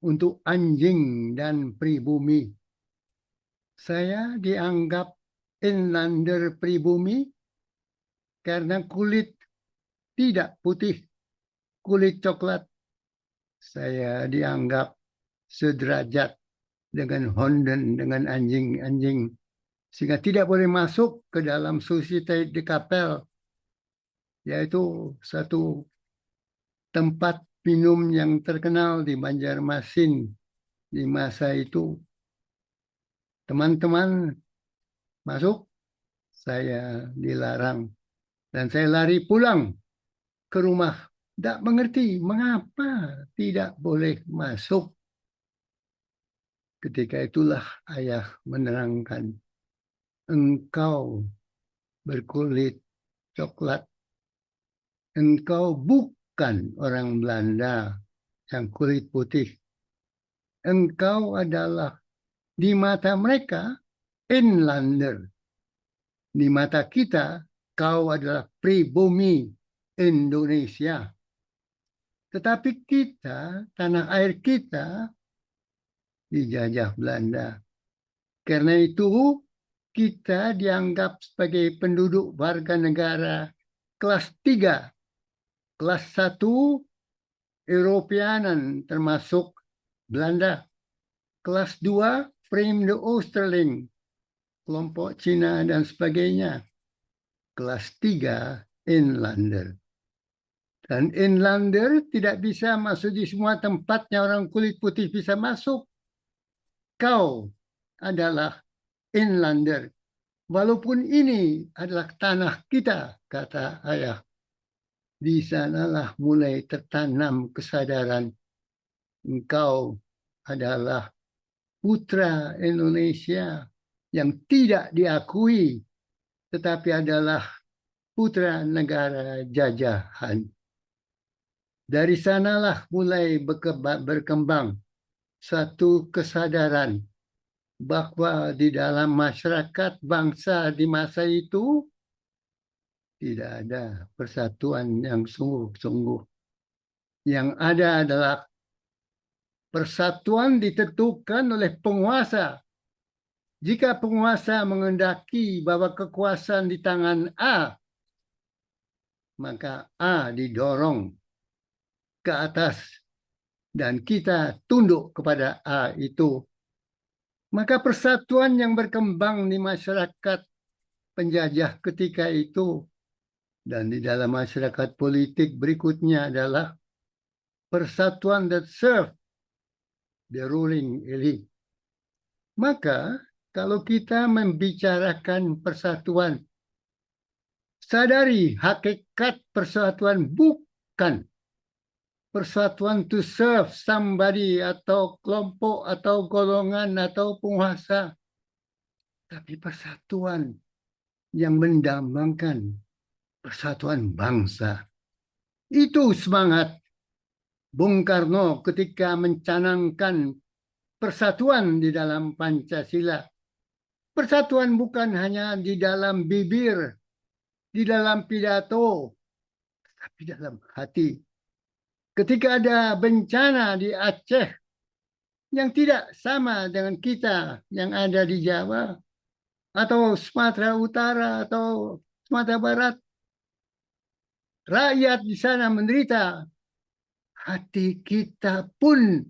untuk anjing dan pribumi. Saya dianggap inlander pribumi karena kulit tidak putih, kulit coklat. Saya dianggap sederajat dengan honden, dengan anjing-anjing. Sehingga tidak boleh masuk ke dalam Société de Kapel, yaitu satu tempat minum yang terkenal di Banjarmasin di masa itu. Teman-teman masuk, saya dilarang. Dan saya lari pulang ke rumah. Tidak mengerti mengapa tidak boleh masuk. Ketika itulah ayah menerangkan, engkau berkulit coklat, engkau bukan orang Belanda yang kulit putih. Engkau adalah di mata mereka inlander. Di mata kita kau adalah pribumi Indonesia. Tetapi kita, tanah air kita dijajah Belanda. Karena itu kita dianggap sebagai penduduk warga negara kelas 3, kelas 1 Europeanen termasuk Belanda, kelas 2 Vreemde Oosterling, kelompok Cina dan sebagainya, kelas 3 inlander. Dan inlander tidak bisa masuk di semua tempatnya orang kulit putih bisa masuk. Kau adalah inlander. Walaupun ini adalah tanah kita, kata ayah. Di sanalah mulai tertanam kesadaran. Engkau adalah putra Indonesia yang tidak diakui, tetapi adalah putra negara jajahan. Dari sanalah mulai berkembang satu kesadaran bahwa di dalam masyarakat bangsa di masa itu tidak ada persatuan yang sungguh-sungguh. Yang ada adalah persatuan ditentukan oleh penguasa. Jika penguasa mengendaki bahwa kekuasaan di tangan A, maka A didorong ke atas dan kita tunduk kepada A itu. Maka persatuan yang berkembang di masyarakat penjajah ketika itu dan di dalam masyarakat politik berikutnya adalah persatuan that serve the ruling elite. Maka kalau kita membicarakan persatuan, sadari hakikat persatuan bukan persatuan to serve somebody atau kelompok atau golongan atau penguasa. Tapi persatuan yang mendambangkan persatuan bangsa. Itu semangat Bung Karno ketika mencanangkan persatuan di dalam Pancasila. Persatuan bukan hanya di dalam bibir, di dalam pidato, tapi dalam hati. Ketika ada bencana di Aceh yang tidak sama dengan kita yang ada di Jawa atau Sumatera Utara atau Sumatera Barat, rakyat di sana menderita, hati kita pun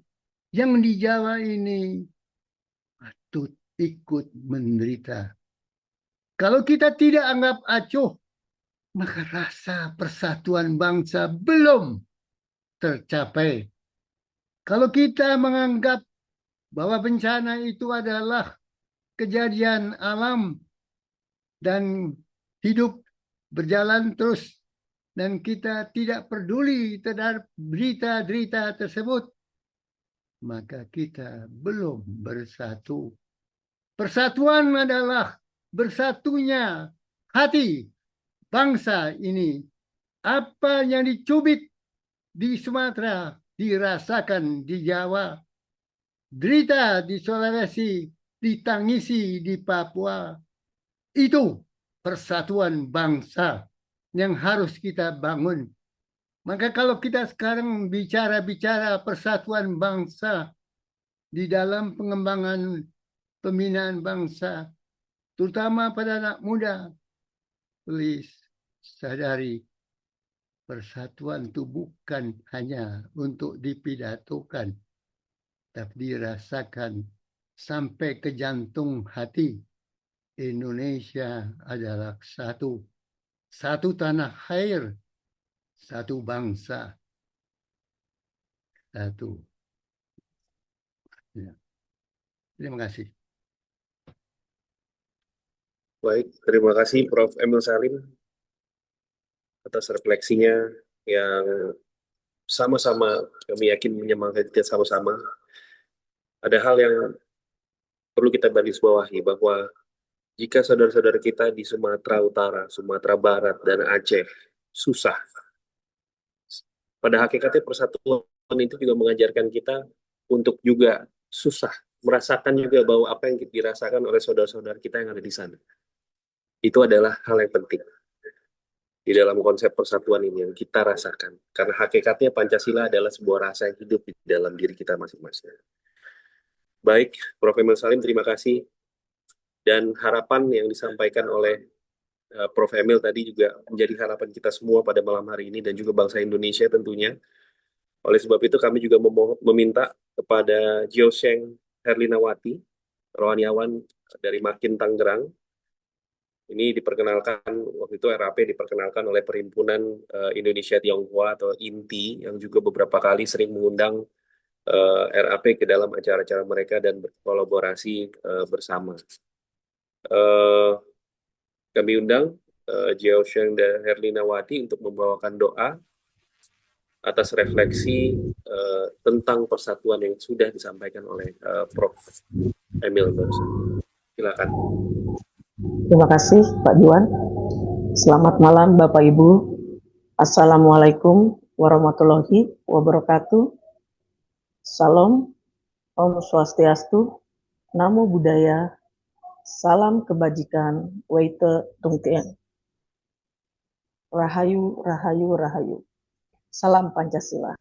yang di Jawa ini patut ikut menderita. Kalau kita tidak anggap acuh, maka rasa persatuan bangsa belum tercapai. Kalau kita menganggap bahwa bencana itu adalah kejadian alam dan hidup berjalan terus dan kita tidak peduli terhadap berita-berita tersebut, maka kita belum bersatu. Persatuan adalah bersatunya hati bangsa ini. Apa yang dicubit di Sumatera dirasakan di Jawa, derita di Sulawesi ditangisi di Papua. Itu persatuan bangsa yang harus kita bangun. Maka kalau kita sekarang bicara persatuan bangsa di dalam pengembangan pembinaan bangsa, terutama pada anak muda, please sadari persatuan itu bukan hanya untuk dipidatokan, tapi dirasakan sampai ke jantung hati. Indonesia adalah satu. Satu tanah air, satu bangsa, satu. Ya. Terima kasih. Baik, terima kasih Prof. Emil Salim atas refleksinya yang sama-sama kami yakin menyemangati kita sama-sama. Ada hal yang perlu kita garis bawahi bahwa jika saudara-saudara kita di Sumatera Utara, Sumatera Barat, dan Aceh susah, pada hakikatnya persatuan itu juga mengajarkan kita untuk juga susah, merasakan juga bahwa apa yang dirasakan oleh saudara-saudara kita yang ada di sana. Itu adalah hal yang penting di dalam konsep persatuan ini yang kita rasakan. Karena hakikatnya Pancasila adalah sebuah rasa yang hidup di dalam diri kita masing-masing. Baik, Prof. Emil Salim, terima kasih. Dan harapan yang disampaikan oleh Prof. Emil tadi juga menjadi harapan kita semua pada malam hari ini dan juga bangsa Indonesia tentunya. Oleh sebab itu kami juga meminta kepada Jiosheng Herlinawati, rohaniawan dari Makin Tangerang. Ini diperkenalkan, waktu itu RAP diperkenalkan oleh Perhimpunan Indonesia Tionghoa atau INTI yang juga beberapa kali sering mengundang RAP ke dalam acara-acara mereka dan berkolaborasi bersama. Kami undang Jiosheng Herlinawati untuk membawakan doa atas refleksi tentang persatuan yang sudah disampaikan oleh Prof. Emil barusan. Silakan. Terima kasih Pak Juan. Selamat malam Bapak Ibu. Assalamualaikum warahmatullahi wabarakatuh. Salam, Om Swastiastu, Namo Buddhaya, Salam Kebajikan, Weite Tungtien. Rahayu, Rahayu, Rahayu. Salam Pancasila.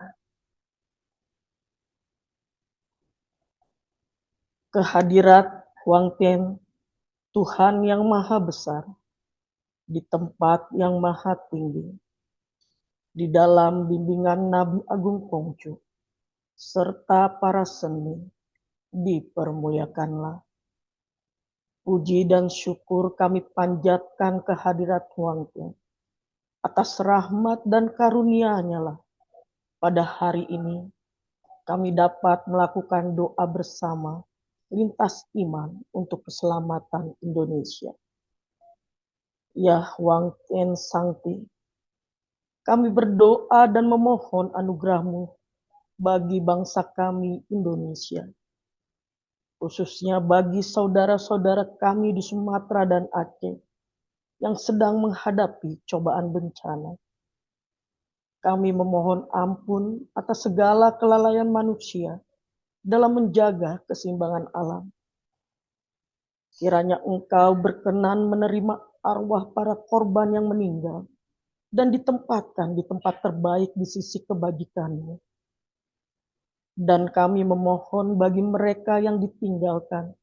Kehadirat Huang Tian, Tuhan yang Maha Besar, di tempat yang Maha Tinggi, di dalam bimbingan Nabi Agung Kongcu, serta para seni, dipermuliakanlah. Puji dan syukur kami panjatkan kehadirat Huang Tian atas rahmat dan karunia-Nya lah. Pada hari ini kami dapat melakukan doa bersama lintas iman untuk keselamatan Indonesia. Ya Huang Tian Sangti, kami berdoa dan memohon anugerah-Mu bagi bangsa kami Indonesia, khususnya bagi saudara-saudara kami di Sumatera dan Aceh yang sedang menghadapi cobaan bencana. Kami memohon ampun atas segala kelalaian manusia dalam menjaga keseimbangan alam. Kiranya Engkau berkenan menerima arwah para korban yang meninggal dan ditempatkan di tempat terbaik di sisi kebajikan-Mu. Dan kami memohon bagi mereka yang ditinggalkan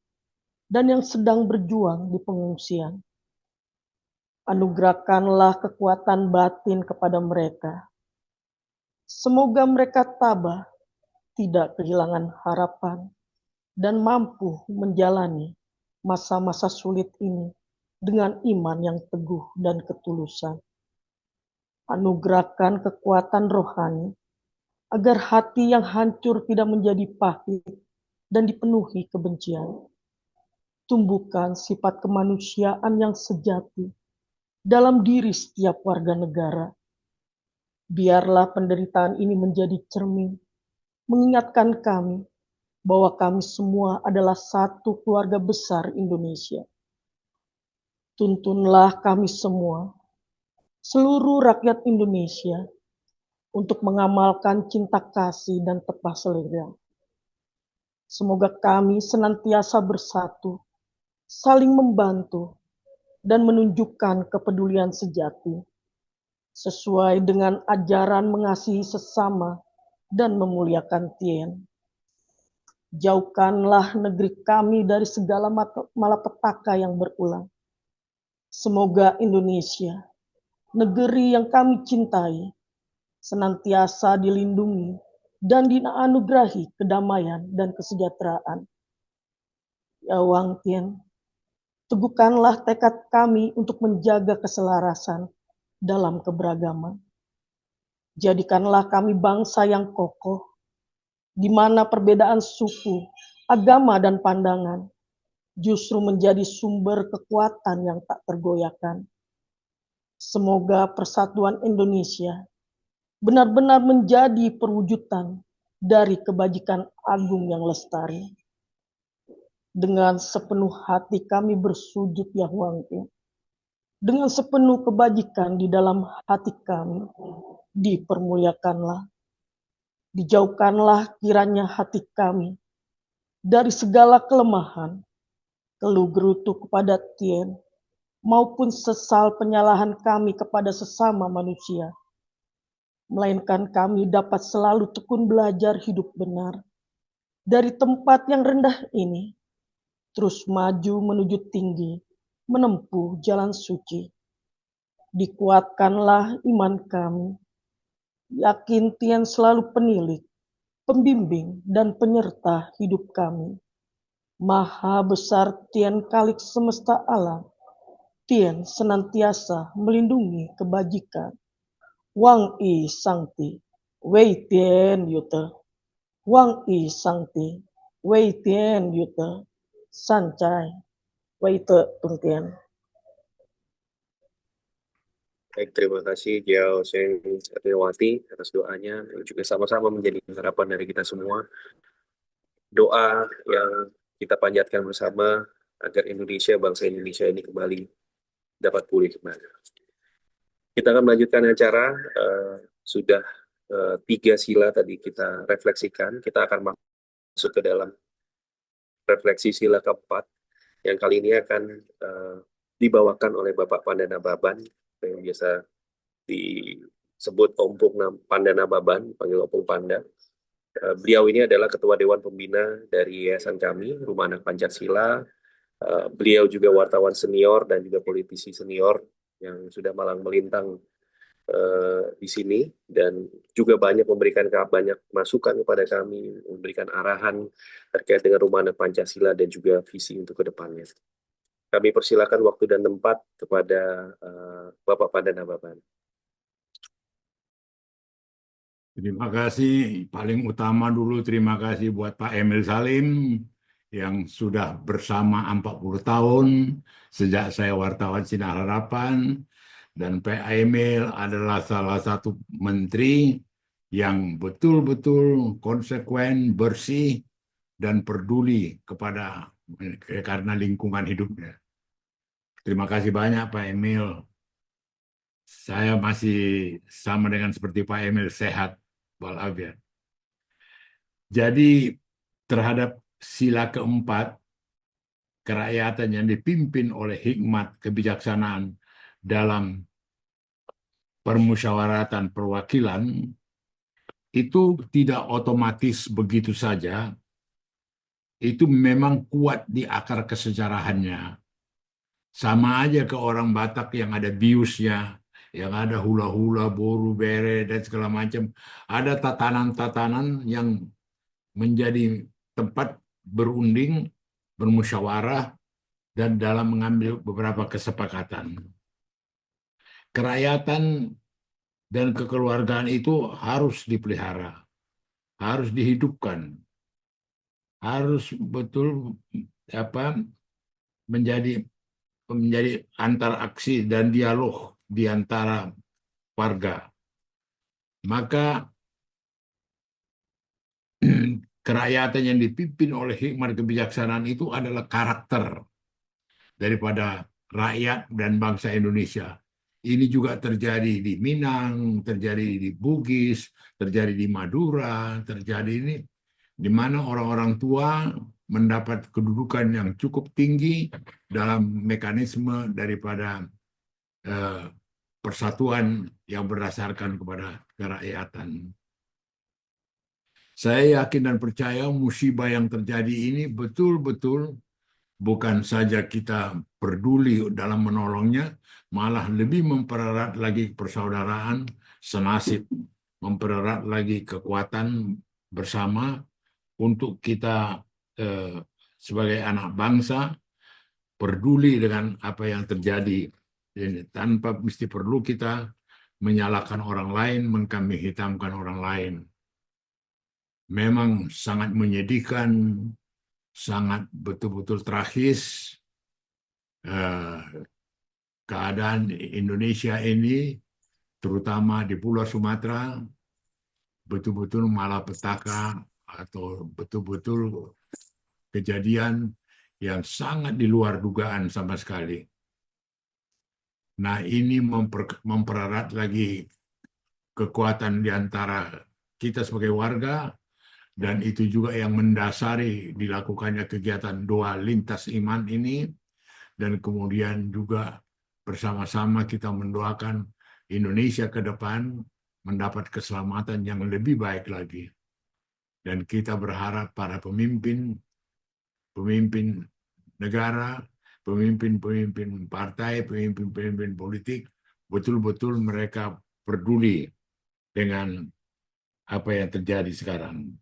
dan yang sedang berjuang di pengungsian. Anugerahkanlah kekuatan batin kepada mereka. Semoga mereka tabah, tidak kehilangan harapan, dan mampu menjalani masa-masa sulit ini dengan iman yang teguh dan ketulusan. Anugerahkan kekuatan rohani, agar hati yang hancur tidak menjadi pahit dan dipenuhi kebencian. Tumbuhkan sifat kemanusiaan yang sejati dalam diri setiap warga negara. Biarlah penderitaan ini menjadi cermin, mengingatkan kami bahwa kami semua adalah satu keluarga besar Indonesia. Tuntunlah kami semua, seluruh rakyat Indonesia, untuk mengamalkan cinta kasih dan tepat selera. Semoga kami senantiasa bersatu, saling membantu, dan menunjukkan kepedulian sejati, sesuai dengan ajaran mengasihi sesama dan memuliakan Tien. Jauhkanlah negeri kami dari segala malapetaka yang berulang. Semoga Indonesia, negeri yang kami cintai, senantiasa dilindungi dan dianugerahi kedamaian dan kesejahteraan. Ya Wang Tien, teguhkanlah tekad kami untuk menjaga keselarasan dalam keberagaman. Jadikanlah kami bangsa yang kokoh, di mana perbedaan suku, agama, dan pandangan justru menjadi sumber kekuatan yang tak tergoyahkan. Semoga persatuan Indonesia benar-benar menjadi perwujudan dari kebajikan agung yang lestari. Dengan sepenuh hati kami bersujud ya Huang Tien. Dengan sepenuh kebajikan di dalam hati kami, dipermuliakanlah. Dijauhkanlah kiranya hati kami dari segala kelemahan, keluh gerutu kepada Tien, maupun sesal penyalahan kami kepada sesama manusia. Melainkan kami dapat selalu tekun belajar hidup benar. Dari tempat yang rendah ini, terus maju menuju tinggi, menempuh jalan suci. Dikuatkanlah iman kami. Yakin Tien selalu penilik, pembimbing, dan penyerta hidup kami. Maha besar Tien Kalik semesta alam. Tien senantiasa melindungi kebajikan. Wang I Sangti, Wei Tien Yute. Wang I Sangti, Wei Tien Yute. Sancai, Wei Te Tung Tien. Baik, terima kasih Jiao Seng Satriawati atas doanya, dan juga sama-sama menjadi harapan dari kita semua. Doa yang kita panjatkan bersama agar Indonesia, bangsa Indonesia ini kembali dapat pulih kembali. Kita akan melanjutkan acara. Sudah 3 sila tadi kita refleksikan. Kita akan masuk ke dalam refleksi sila keempat, yang kali ini akan dibawakan oleh Bapak Pandana Baban, yang biasa disebut Ompong Pandana Baban, panggil Opung Panda. Beliau ini adalah Ketua Dewan Pembina dari yayasan kami, Rumah Anak Pancasila. Beliau juga wartawan senior dan juga politisi senior yang sudah malang melintang di sini, dan juga banyak memberikan banyak masukan kepada kami, memberikan arahan terkait dengan Rumah Anak Pancasila dan juga visi untuk ke depannya. Kami persilakan waktu dan tempat kepada Bapak Pandana Baban. Terima kasih. Paling utama dulu terima kasih buat Pak Emil Salim yang sudah bersama 40 tahun sejak saya wartawan Sinar Harapan. Dan Pak Emil adalah salah satu menteri yang betul-betul konsekuen, bersih, dan peduli karena lingkungan hidupnya. Terima kasih banyak Pak Emil. Saya masih sama dengan seperti Pak Emil, sehat walafiat. Jadi terhadap sila keempat, kerakyatan yang dipimpin oleh hikmat kebijaksanaan dalam permusyawaratan perwakilan, itu tidak otomatis begitu saja. Itu memang kuat di akar kesejarahannya. Sama aja ke orang Batak yang ada biusnya, yang ada hula-hula, boru, bere, dan segala macam. Ada tatanan-tatanan yang menjadi tempat berunding, bermusyawarah, dan dalam mengambil beberapa kesepakatan. Kerakyatan dan kekeluargaan itu harus dipelihara, harus dihidupkan, harus betul menjadi antaraksi dan dialog di antara warga. Maka kerakyatan yang dipimpin oleh hikmat kebijaksanaan itu adalah karakter daripada rakyat dan bangsa Indonesia. Ini juga terjadi di Minang, terjadi di Bugis, terjadi di Madura, terjadi ini di mana orang-orang tua mendapat kedudukan yang cukup tinggi dalam mekanisme daripada persatuan yang berdasarkan kepada kerakyatan. Saya yakin dan percaya musibah yang terjadi ini betul-betul bukan saja kita peduli dalam menolongnya, malah lebih mempererat lagi persaudaraan senasib, mempererat lagi kekuatan bersama untuk kita sebagai anak bangsa peduli dengan apa yang terjadi, tanpa mesti perlu kita menyalahkan orang lain, mengkambing hitamkan orang lain. Memang sangat menyedihkan, sangat betul-betul tragis keadaan Indonesia ini, terutama di Pulau Sumatera, betul-betul malapetaka atau betul-betul kejadian yang sangat di luar dugaan sama sekali. Nah, ini mempererat lagi kekuatan di antara kita sebagai warga, dan itu juga yang mendasari dilakukannya kegiatan doa lintas iman ini, dan kemudian juga bersama-sama kita mendoakan Indonesia ke depan mendapat keselamatan yang lebih baik lagi. Dan kita berharap para pemimpin negara, pemimpin partai, pemimpin politik, betul-betul mereka peduli dengan apa yang terjadi sekarang.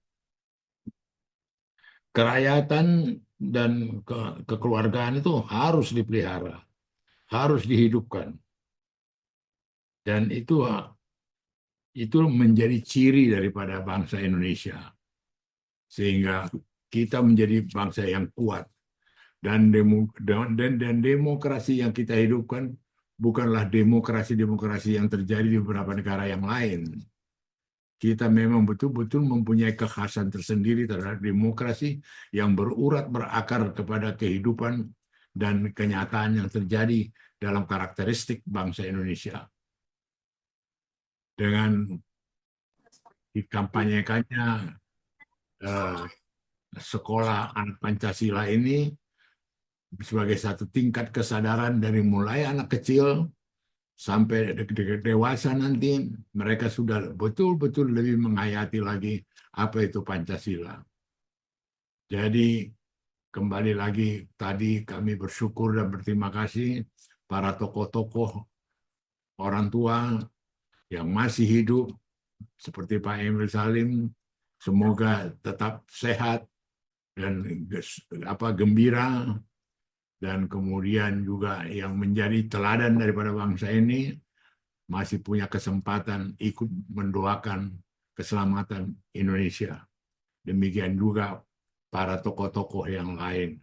Kerakyatan dan kekeluargaan itu harus dipelihara, harus dihidupkan. Dan itu menjadi ciri daripada bangsa Indonesia. Sehingga kita menjadi bangsa yang kuat. Dan demokrasi yang kita hidupkan bukanlah demokrasi-demokrasi yang terjadi di beberapa negara yang lain. Kita memang betul-betul mempunyai kekhasan tersendiri terhadap demokrasi yang berurat berakar kepada kehidupan dan kenyataan yang terjadi dalam karakteristik bangsa Indonesia. Dengan dikampanyekannya sekolah anak Pancasila ini sebagai satu tingkat kesadaran dari mulai anak kecil sampai dewasa nanti, mereka sudah betul-betul lebih menghayati lagi apa itu Pancasila. Jadi kembali lagi tadi kami bersyukur dan berterima kasih para tokoh-tokoh orang tua yang masih hidup seperti Pak Emil Salim, semoga tetap sehat dan gembira. Dan kemudian juga yang menjadi teladan daripada bangsa ini masih punya kesempatan ikut mendoakan keselamatan Indonesia. Demikian juga para tokoh-tokoh yang lain.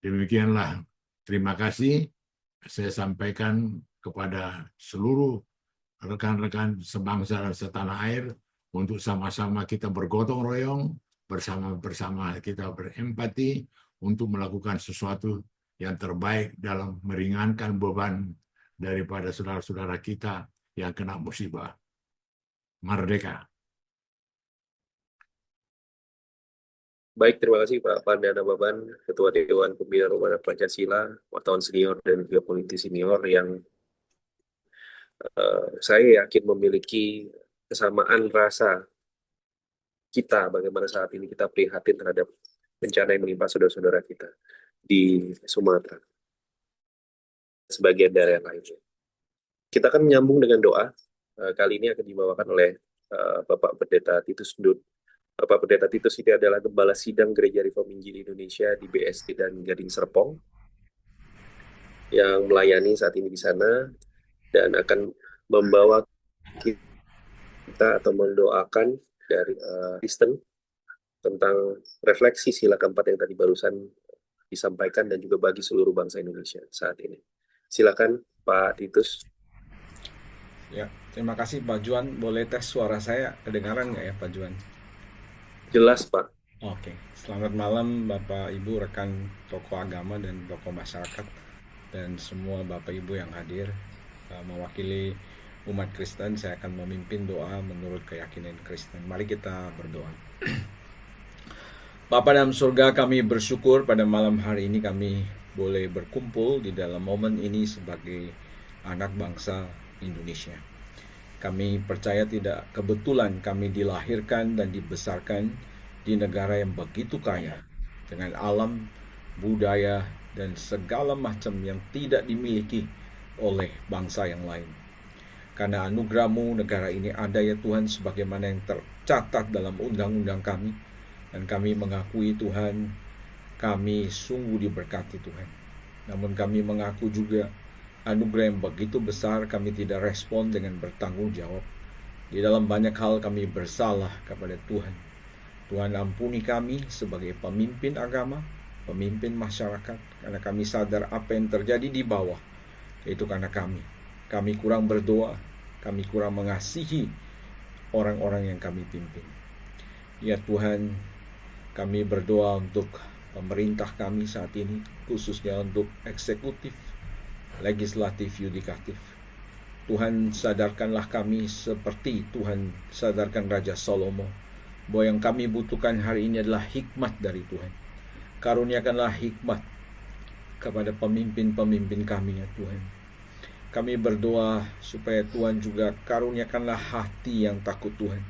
Demikianlah, terima kasih saya sampaikan kepada seluruh rekan-rekan sebangsa dan setanah air untuk sama-sama kita bergotong royong, bersama-sama kita berempati untuk melakukan sesuatu yang terbaik dalam meringankan beban daripada saudara-saudara kita yang kena musibah. Merdeka! Baik, terima kasih Pak Pandana Baban, Ketua Dewan Pembina Rumah Anak Pancasila, wartawan senior dan juga politisi senior yang saya yakin memiliki kesamaan rasa kita bagaimana saat ini kita prihatin terhadap bencana yang menimpa saudara-saudara kita di Sumatera, sebagian daerah lainnya. Kita akan menyambung dengan doa. Kali ini akan dibawakan oleh Bapak Pendeta Titus Ndut. Bapak Pendeta Titus ini adalah Gembala Sidang Gereja Reform Injil Indonesia di BSD dan Gading Serpong yang melayani saat ini di sana dan akan membawa kita atau mendoakan dari Kristen tentang refleksi sila keempat yang tadi barusan disampaikan dan juga bagi seluruh bangsa Indonesia saat ini. Silakan Pak Titus. Ya, terima kasih Pak Juan. Boleh tes suara saya kedengaran nggak ya Pak Juan? Jelas Pak. Oke, selamat malam Bapak Ibu rekan tokoh agama dan tokoh masyarakat dan semua Bapak Ibu yang hadir. Mewakili umat Kristen, saya akan memimpin doa menurut keyakinan Kristen. Mari kita berdoa. Bapa dalam surga, kami bersyukur pada malam hari ini kami boleh berkumpul di dalam momen ini sebagai anak bangsa Indonesia. Kami percaya tidak kebetulan kami dilahirkan dan dibesarkan di negara yang begitu kaya dengan alam, budaya, dan segala macam yang tidak dimiliki oleh bangsa yang lain. Karena anugerah-Mu negara ini ada ya Tuhan sebagaimana yang tercatat dalam undang-undang kami. Dan kami mengakui Tuhan, kami sungguh diberkati Tuhan. Namun kami mengaku juga anugerah yang begitu besar kami tidak respon dengan bertanggung jawab. Di dalam banyak hal kami bersalah kepada Tuhan. Tuhan ampuni kami sebagai pemimpin agama, pemimpin masyarakat. Karena kami sadar apa yang terjadi di bawah. Itu karena kami kurang berdoa, kami kurang mengasihi orang-orang yang kami pimpin. Ya Tuhan, kami berdoa untuk pemerintah kami saat ini, khususnya untuk eksekutif, legislatif, yudikatif. Tuhan sadarkanlah kami seperti Tuhan sadarkan Raja Salomo, bahwa yang kami butuhkan hari ini adalah hikmat dari Tuhan. Karuniakanlah hikmat kepada pemimpin-pemimpin kami ya Tuhan. Kami berdoa supaya Tuhan juga karuniakanlah hati yang takut Tuhan.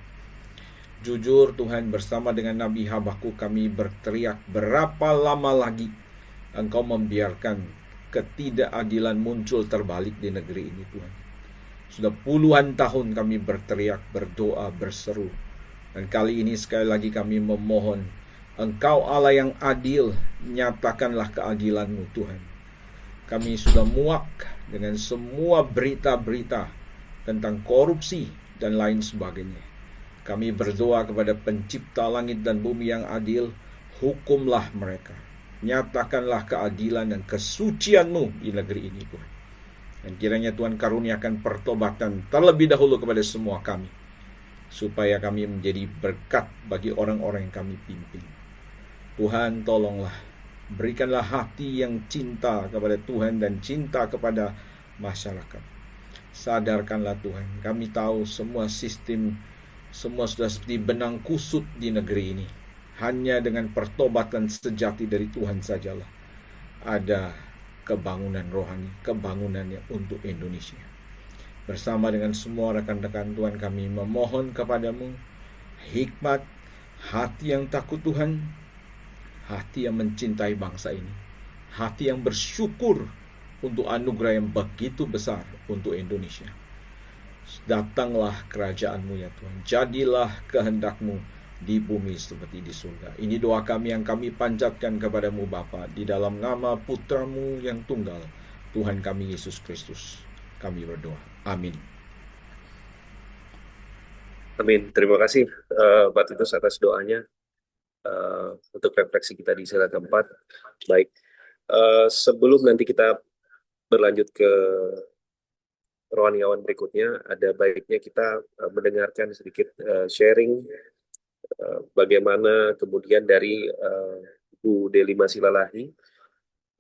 Jujur Tuhan, bersama dengan Nabi Habakuk kami berteriak, berapa lama lagi Engkau membiarkan ketidakadilan muncul terbalik di negeri ini Tuhan. Sudah puluhan tahun kami berteriak, berdoa, berseru. Dan kali ini sekali lagi kami memohon, Engkau Allah yang adil, nyatakanlah keadilan-Mu Tuhan. Kami sudah muak dengan semua berita-berita tentang korupsi dan lain sebagainya. Kami berdoa kepada pencipta langit dan bumi yang adil, hukumlah mereka. Nyatakanlah keadilan dan kesucian-Mu di negeri ini Tuhan. Dan kiranya Tuhan karuniakan pertobatan terlebih dahulu kepada semua kami, supaya kami menjadi berkat bagi orang-orang yang kami pimpin. Tuhan tolonglah, berikanlah hati yang cinta kepada Tuhan dan cinta kepada masyarakat. Sadarkanlah Tuhan, kami tahu semua sistem, semua sudah seperti benang kusut di negeri ini. Hanya dengan pertobatan sejati dari Tuhan sajalah ada kebangunan rohani, kebangunannya untuk Indonesia. Bersama dengan semua rekan-rekan Tuhan kami memohon kepadamu hikmat, hati yang takut Tuhan, hati yang mencintai bangsa ini, hati yang bersyukur untuk anugerah yang begitu besar untuk Indonesia. Datanglah kerajaan-Mu ya Tuhan, jadilah kehendak-Mu di bumi seperti di surga. Ini doa kami yang kami panjatkan kepadamu Bapa, di dalam nama Putra-Mu yang tunggal, Tuhan kami Yesus Kristus. Kami berdoa. Amin. Amin. Terima kasih Pak Titus atas doanya untuk refleksi kita di sila keempat. Baik, sebelum nanti kita berlanjut ke rohaniawan berikutnya, ada baiknya kita mendengarkan sedikit sharing bagaimana kemudian dari Bu Delima Silalahi.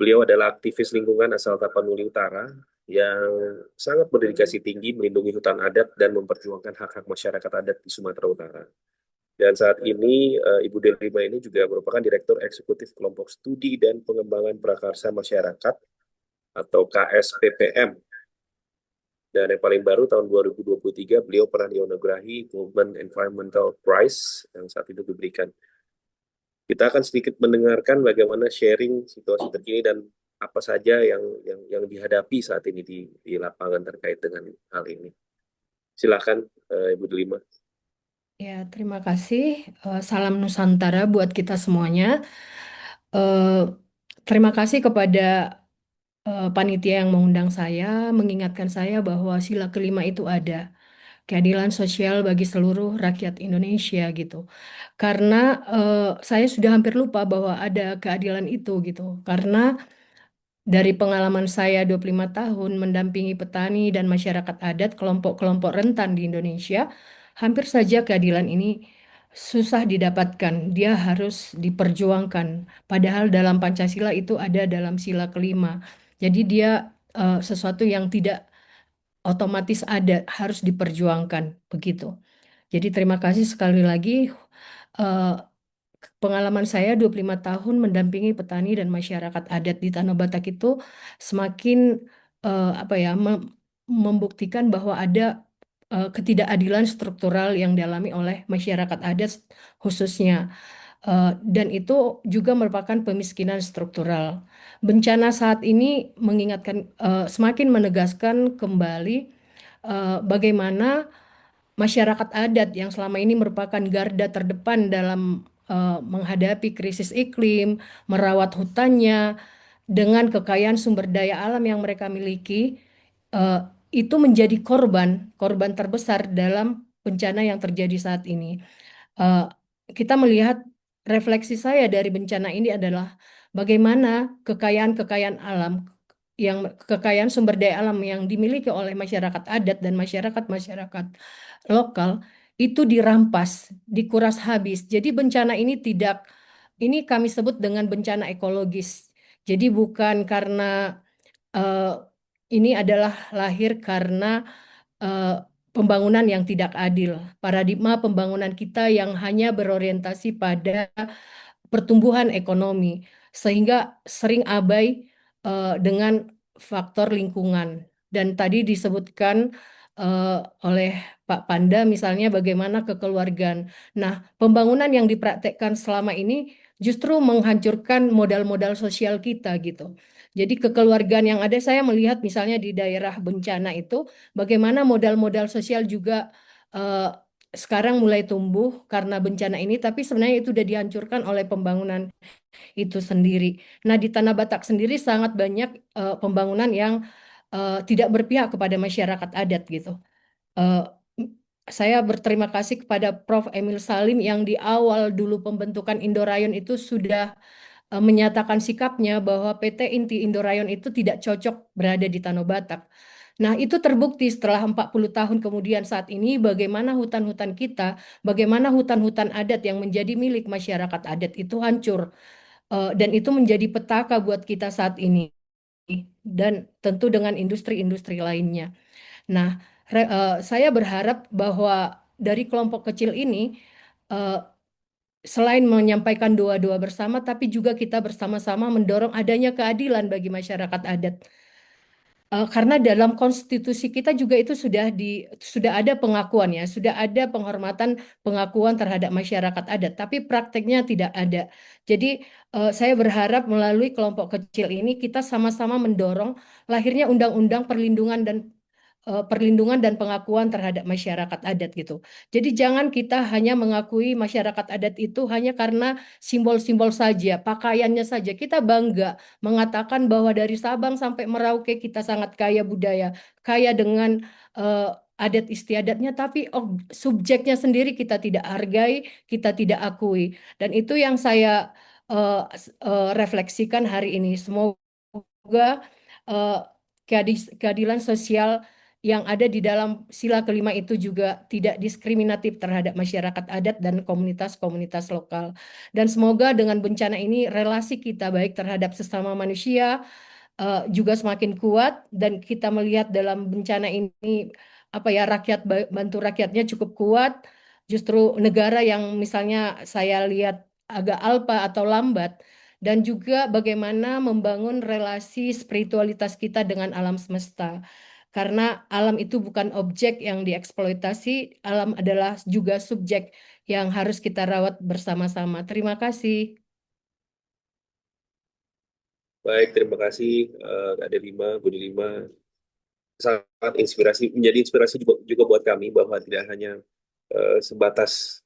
Beliau adalah aktivis lingkungan asal Tapanuli Utara yang sangat berdedikasi tinggi melindungi hutan adat dan memperjuangkan hak-hak masyarakat adat di Sumatera Utara. Dan saat ini Ibu Delima ini juga merupakan Direktur Eksekutif Kelompok Studi dan Pengembangan Prakarsa Masyarakat atau KSPPM. Dan yang paling baru tahun 2023 beliau pernah dianugerahi Movement Environmental Prize yang saat itu diberikan. Kita akan sedikit mendengarkan bagaimana sharing situasi terkini dan apa saja yang dihadapi saat ini di lapangan terkait dengan hal ini. Silakan Ibu Delima. Ya, terima kasih. Salam Nusantara buat kita semuanya. Terima kasih kepada panitia yang mengundang saya, mengingatkan saya bahwa sila kelima itu ada. Keadilan sosial bagi seluruh rakyat Indonesia gitu. Karena saya sudah hampir lupa bahwa ada keadilan itu gitu. Karena dari pengalaman saya 25 tahun mendampingi petani dan masyarakat adat kelompok-kelompok rentan di Indonesia, hampir saja keadilan ini susah didapatkan. Dia harus diperjuangkan. Padahal dalam Pancasila itu ada dalam sila kelima. Jadi dia sesuatu yang tidak otomatis ada, harus diperjuangkan begitu. Jadi terima kasih sekali lagi. Pengalaman saya 25 tahun mendampingi petani dan masyarakat adat di Tanah Batak itu semakin membuktikan bahwa ada ketidakadilan struktural yang dialami oleh masyarakat adat khususnya. Dan itu juga merupakan pemiskinan struktural. Bencana saat ini mengingatkan, semakin menegaskan kembali bagaimana masyarakat adat yang selama ini merupakan garda terdepan dalam menghadapi krisis iklim, merawat hutannya, dengan kekayaan sumber daya alam yang mereka miliki, itu menjadi korban terbesar dalam bencana yang terjadi saat ini. Kita melihat refleksi saya dari bencana ini adalah bagaimana kekayaan alam, kekayaan sumber daya alam yang dimiliki oleh masyarakat adat dan masyarakat lokal itu dirampas, dikuras habis. Jadi bencana ini kami sebut dengan bencana ekologis. Jadi bukan karena ini adalah lahir karena pembangunan yang tidak adil. Paradigma pembangunan kita yang hanya berorientasi pada pertumbuhan ekonomi, sehingga sering abai dengan faktor lingkungan. Dan tadi disebutkan oleh Pak Panda misalnya bagaimana kekeluargaan. Nah, pembangunan yang dipraktekkan selama ini justru menghancurkan modal-modal sosial kita gitu. Jadi kekeluargaan yang ada, saya melihat misalnya di daerah bencana itu bagaimana modal-modal sosial juga sekarang mulai tumbuh karena bencana ini, tapi sebenarnya itu sudah dihancurkan oleh pembangunan itu sendiri. Nah, di Tanah Batak sendiri sangat banyak pembangunan yang tidak berpihak kepada masyarakat adat gitu. Saya berterima kasih kepada Prof. Emil Salim yang di awal dulu pembentukan Indorayon itu sudah menyatakan sikapnya bahwa PT Inti Indorayon itu tidak cocok berada di Tanah Batak. Nah, itu terbukti setelah 40 tahun kemudian saat ini bagaimana hutan-hutan kita, bagaimana hutan-hutan adat yang menjadi milik masyarakat adat itu hancur. Dan itu menjadi petaka buat kita saat ini. Dan tentu dengan industri-industri lainnya. Nah, saya berharap bahwa dari kelompok kecil ini, selain menyampaikan doa-doa bersama, tapi juga kita bersama-sama mendorong adanya keadilan bagi masyarakat adat. Karena dalam konstitusi kita juga itu sudah ada pengakuan ya, sudah ada penghormatan pengakuan terhadap masyarakat adat, tapi prakteknya tidak ada. Jadi saya berharap melalui kelompok kecil ini kita sama-sama mendorong lahirnya undang-undang perlindungan dan pengakuan terhadap masyarakat adat gitu. Jadi jangan kita hanya mengakui masyarakat adat itu hanya karena simbol-simbol saja, pakaiannya saja. Kita bangga mengatakan bahwa dari Sabang sampai Merauke kita sangat kaya budaya, kaya dengan adat istiadatnya, tapi subjeknya sendiri kita tidak hargai, kita tidak akui. Dan itu yang saya refleksikan hari ini. Semoga keadilan sosial yang ada di dalam sila kelima itu juga tidak diskriminatif terhadap masyarakat adat dan komunitas-komunitas lokal. Dan semoga dengan bencana ini relasi kita baik terhadap sesama manusia juga semakin kuat, dan kita melihat dalam bencana ini rakyat bantu rakyatnya cukup kuat, justru negara yang misalnya saya lihat agak alpa atau lambat, dan juga bagaimana membangun relasi spiritualitas kita dengan alam semesta. Karena alam itu bukan objek yang dieksploitasi, alam adalah juga subjek yang harus kita rawat bersama-sama. Terima kasih. Baik, terima kasih Kak Delima, Bu Delima. Sangat menjadi inspirasi juga buat kami bahwa tidak hanya sebatas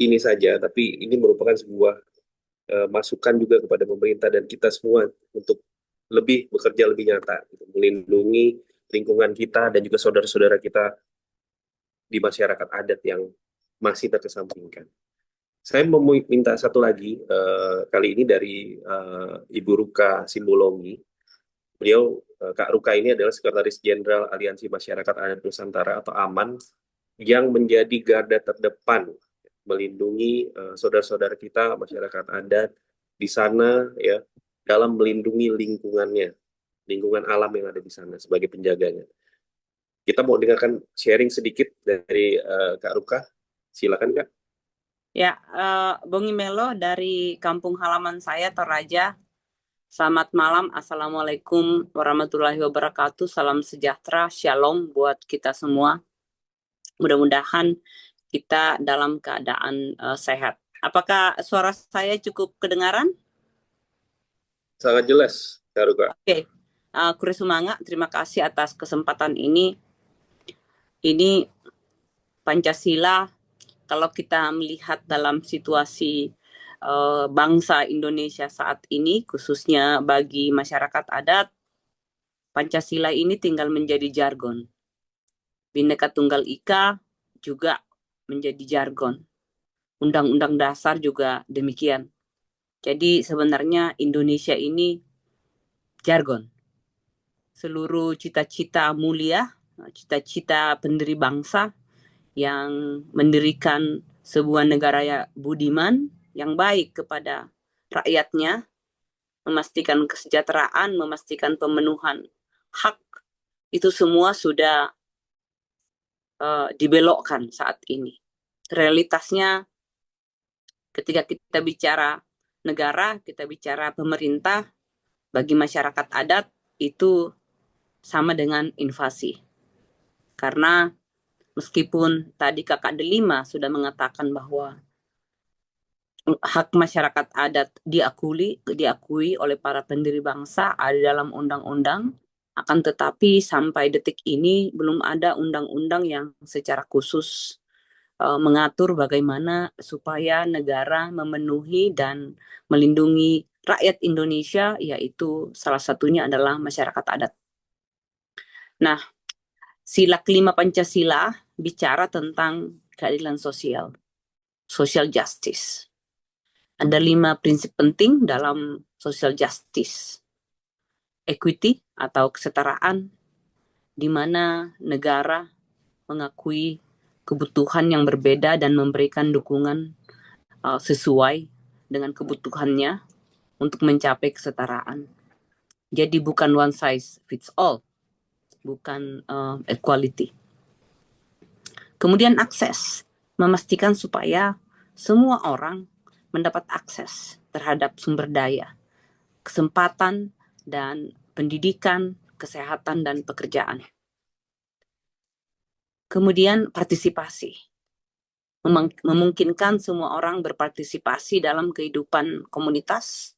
ini saja, tapi ini merupakan sebuah masukan juga kepada pemerintah dan kita semua untuk bekerja lebih nyata, melindungi lingkungan kita dan juga saudara-saudara kita di masyarakat adat yang masih terkesampingkan. Saya mau minta satu lagi, kali ini dari Ibu Ruka Simbolongi. Beliau, Kak Ruka ini adalah Sekretaris Jenderal Aliansi Masyarakat Adat Nusantara atau AMAN, yang menjadi garda terdepan melindungi saudara-saudara kita masyarakat adat di sana ya, dalam melindungi lingkungan alam yang ada di sana sebagai penjaganya. Kita mau dengarkan sharing sedikit dari Kak Ruka. Silakan Kak. Ya, Bongi Melo dari kampung halaman saya Toraja. Selamat malam, Assalamualaikum warahmatullahi wabarakatuh. Salam sejahtera, shalom buat kita semua. Mudah-mudahan kita dalam keadaan sehat. Apakah suara saya cukup kedengaran? Sangat jelas, Kak Ruka. Oke, Kuresumanga, terima kasih atas kesempatan ini. Ini Pancasila, kalau kita melihat dalam situasi bangsa Indonesia saat ini, khususnya bagi masyarakat adat, Pancasila ini tinggal menjadi jargon. Bhinneka Tunggal Ika juga menjadi jargon. Undang-undang dasar juga demikian. Jadi sebenarnya Indonesia ini jargon. Seluruh cita-cita mulia, cita-cita pendiri bangsa yang mendirikan sebuah negara budiman yang baik kepada rakyatnya, memastikan kesejahteraan, memastikan pemenuhan hak, itu semua sudah dibelokkan saat ini. Realitasnya ketika kita bicara negara, kita bicara pemerintah, bagi masyarakat adat itu sama dengan invasi. Karena meskipun tadi Kakak Delima sudah mengatakan bahwa hak masyarakat adat diakui oleh para pendiri bangsa, ada dalam undang-undang, akan tetapi sampai detik ini belum ada undang-undang yang secara khusus mengatur bagaimana supaya negara memenuhi dan melindungi rakyat Indonesia, yaitu salah satunya adalah masyarakat adat. Nah, sila kelima Pancasila bicara tentang keadilan sosial, social justice. Ada 5 prinsip penting dalam social justice. Equity atau kesetaraan, di mana negara mengakui kebutuhan yang berbeda dan memberikan dukungan sesuai dengan kebutuhannya untuk mencapai kesetaraan. Jadi bukan one size fits all, bukan equality. Kemudian akses, memastikan supaya semua orang mendapat akses terhadap sumber daya, kesempatan, dan pendidikan, kesehatan, dan pekerjaan. Kemudian partisipasi, memungkinkan semua orang berpartisipasi dalam kehidupan komunitas,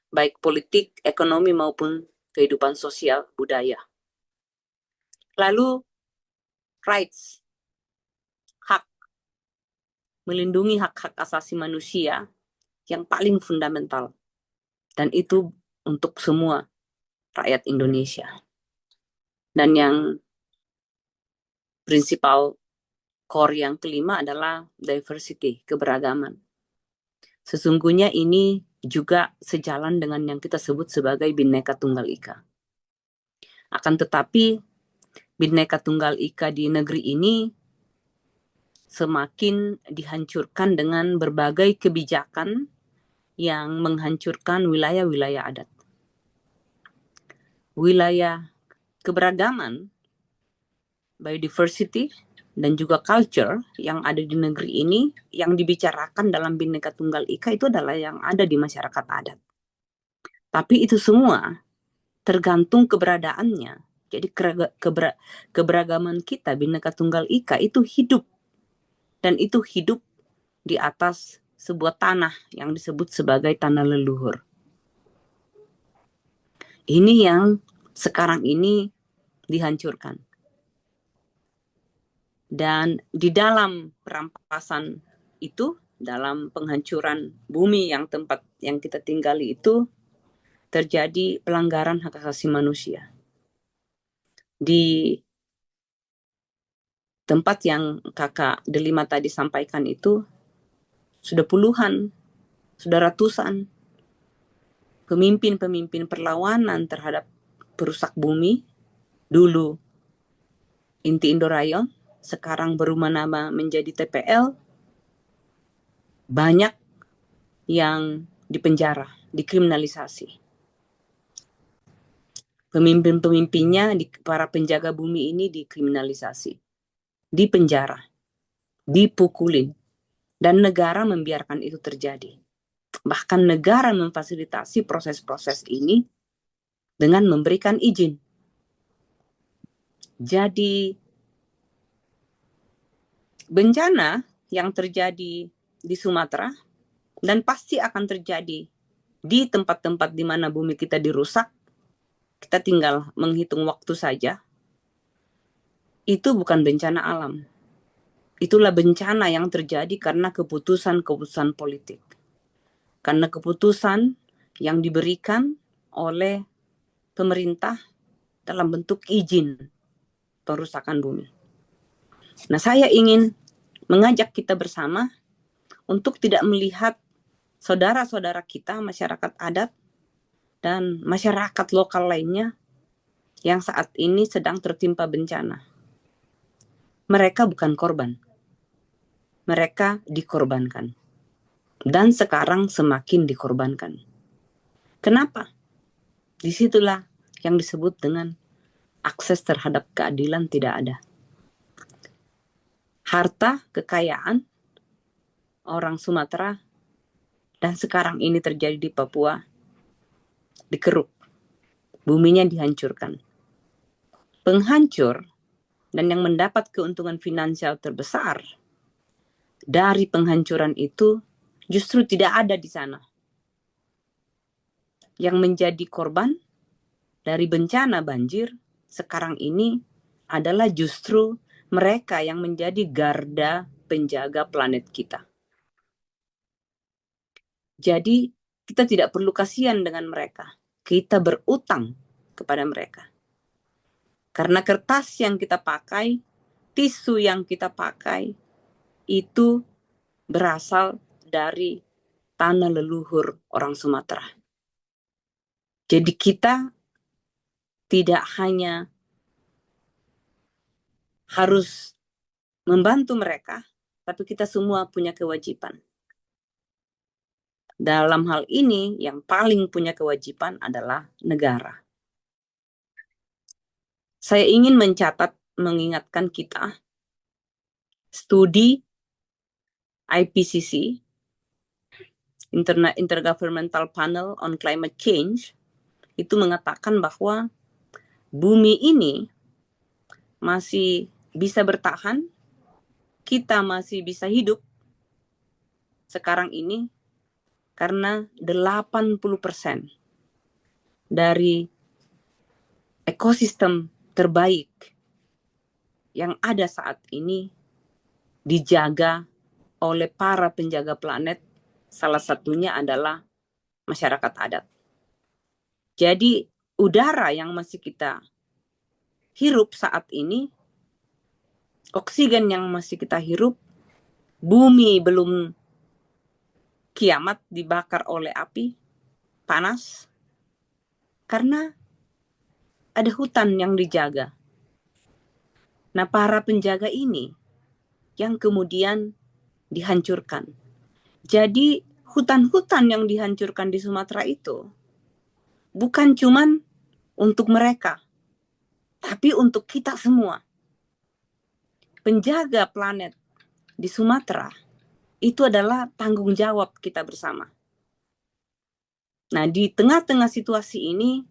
baik politik, ekonomi, maupun kehidupan sosial budaya. Lalu rights, hak, melindungi hak-hak asasi manusia yang paling fundamental, dan itu untuk semua rakyat Indonesia. Dan yang prinsipal core yang kelima adalah diversity, keberagaman. Sesungguhnya ini juga sejalan dengan yang kita sebut sebagai Bhinneka Tunggal Ika. Akan tetapi Bhinneka Tunggal Ika di negeri ini semakin dihancurkan dengan berbagai kebijakan yang menghancurkan wilayah-wilayah adat. Wilayah keberagaman, biodiversity, dan juga culture yang ada di negeri ini, yang dibicarakan dalam Bhinneka Tunggal Ika itu adalah yang ada di masyarakat adat. Tapi itu semua tergantung keberadaannya. Jadi keberagaman kita Bhinneka Tunggal Ika itu hidup, dan itu hidup di atas sebuah tanah yang disebut sebagai tanah leluhur. Ini yang sekarang ini dihancurkan. Dan di dalam perampasan itu, dalam penghancuran bumi yang tempat yang kita tinggali itu, terjadi pelanggaran hak asasi manusia. Di tempat yang Kakak Delima tadi sampaikan itu, sudah puluhan, sudah ratusan pemimpin-pemimpin perlawanan terhadap perusak bumi, dulu Inti Indorayon, sekarang berubah nama menjadi TPL, banyak yang dipenjara, dikriminalisasi. Pemimpin-pemimpinnya, para penjaga bumi ini dikriminalisasi, dipenjara, dipukulin, dan negara membiarkan itu terjadi. Bahkan negara memfasilitasi proses-proses ini dengan memberikan izin. Jadi bencana yang terjadi di Sumatera dan pasti akan terjadi di tempat-tempat di mana bumi kita dirusak, kita tinggal menghitung waktu saja. Itu bukan bencana alam. Itulah bencana yang terjadi karena keputusan-keputusan politik. Karena keputusan yang diberikan oleh pemerintah dalam bentuk izin perusakan bumi. Nah, saya ingin mengajak kita bersama untuk tidak melihat saudara-saudara kita, masyarakat adat, dan masyarakat lokal lainnya yang saat ini sedang tertimpa bencana. Mereka bukan korban. Mereka dikorbankan. Dan sekarang semakin dikorbankan. Kenapa? Disitulah yang disebut dengan akses terhadap keadilan tidak ada. Harta, kekayaan orang Sumatera, dan sekarang ini terjadi di Papua, dikeruk. Buminya dihancurkan. Penghancur dan yang mendapat keuntungan finansial terbesar dari penghancuran itu justru tidak ada di sana. Yang menjadi korban dari bencana banjir sekarang ini adalah justru mereka yang menjadi garda penjaga planet kita. Jadi kita tidak perlu kasihan dengan mereka. Kita berutang kepada mereka. Karena kertas yang kita pakai, tisu yang kita pakai, itu berasal dari tanah leluhur orang Sumatera. Jadi kita tidak hanya harus membantu mereka, tapi kita semua punya kewajiban. Dalam hal ini, yang paling punya kewajiban adalah negara. Saya ingin mengingatkan kita, studi IPCC, Intergovernmental Panel on Climate Change, itu mengatakan bahwa bumi ini masih bisa bertahan, kita masih bisa hidup sekarang ini karena 80% dari ekosistem terbaik yang ada saat ini dijaga oleh para penjaga planet, salah satunya adalah masyarakat adat. Jadi udara yang masih kita hirup saat ini, oksigen yang masih kita hirup, bumi belum kiamat dibakar oleh api panas, karena ada hutan yang dijaga. Nah, para penjaga ini yang kemudian dihancurkan. Jadi hutan-hutan yang dihancurkan di Sumatera itu bukan cuman untuk mereka, tapi untuk kita semua. penjaga planet di Sumatera itu adalah tanggung jawab kita bersama. Nah, di tengah-tengah situasi ini,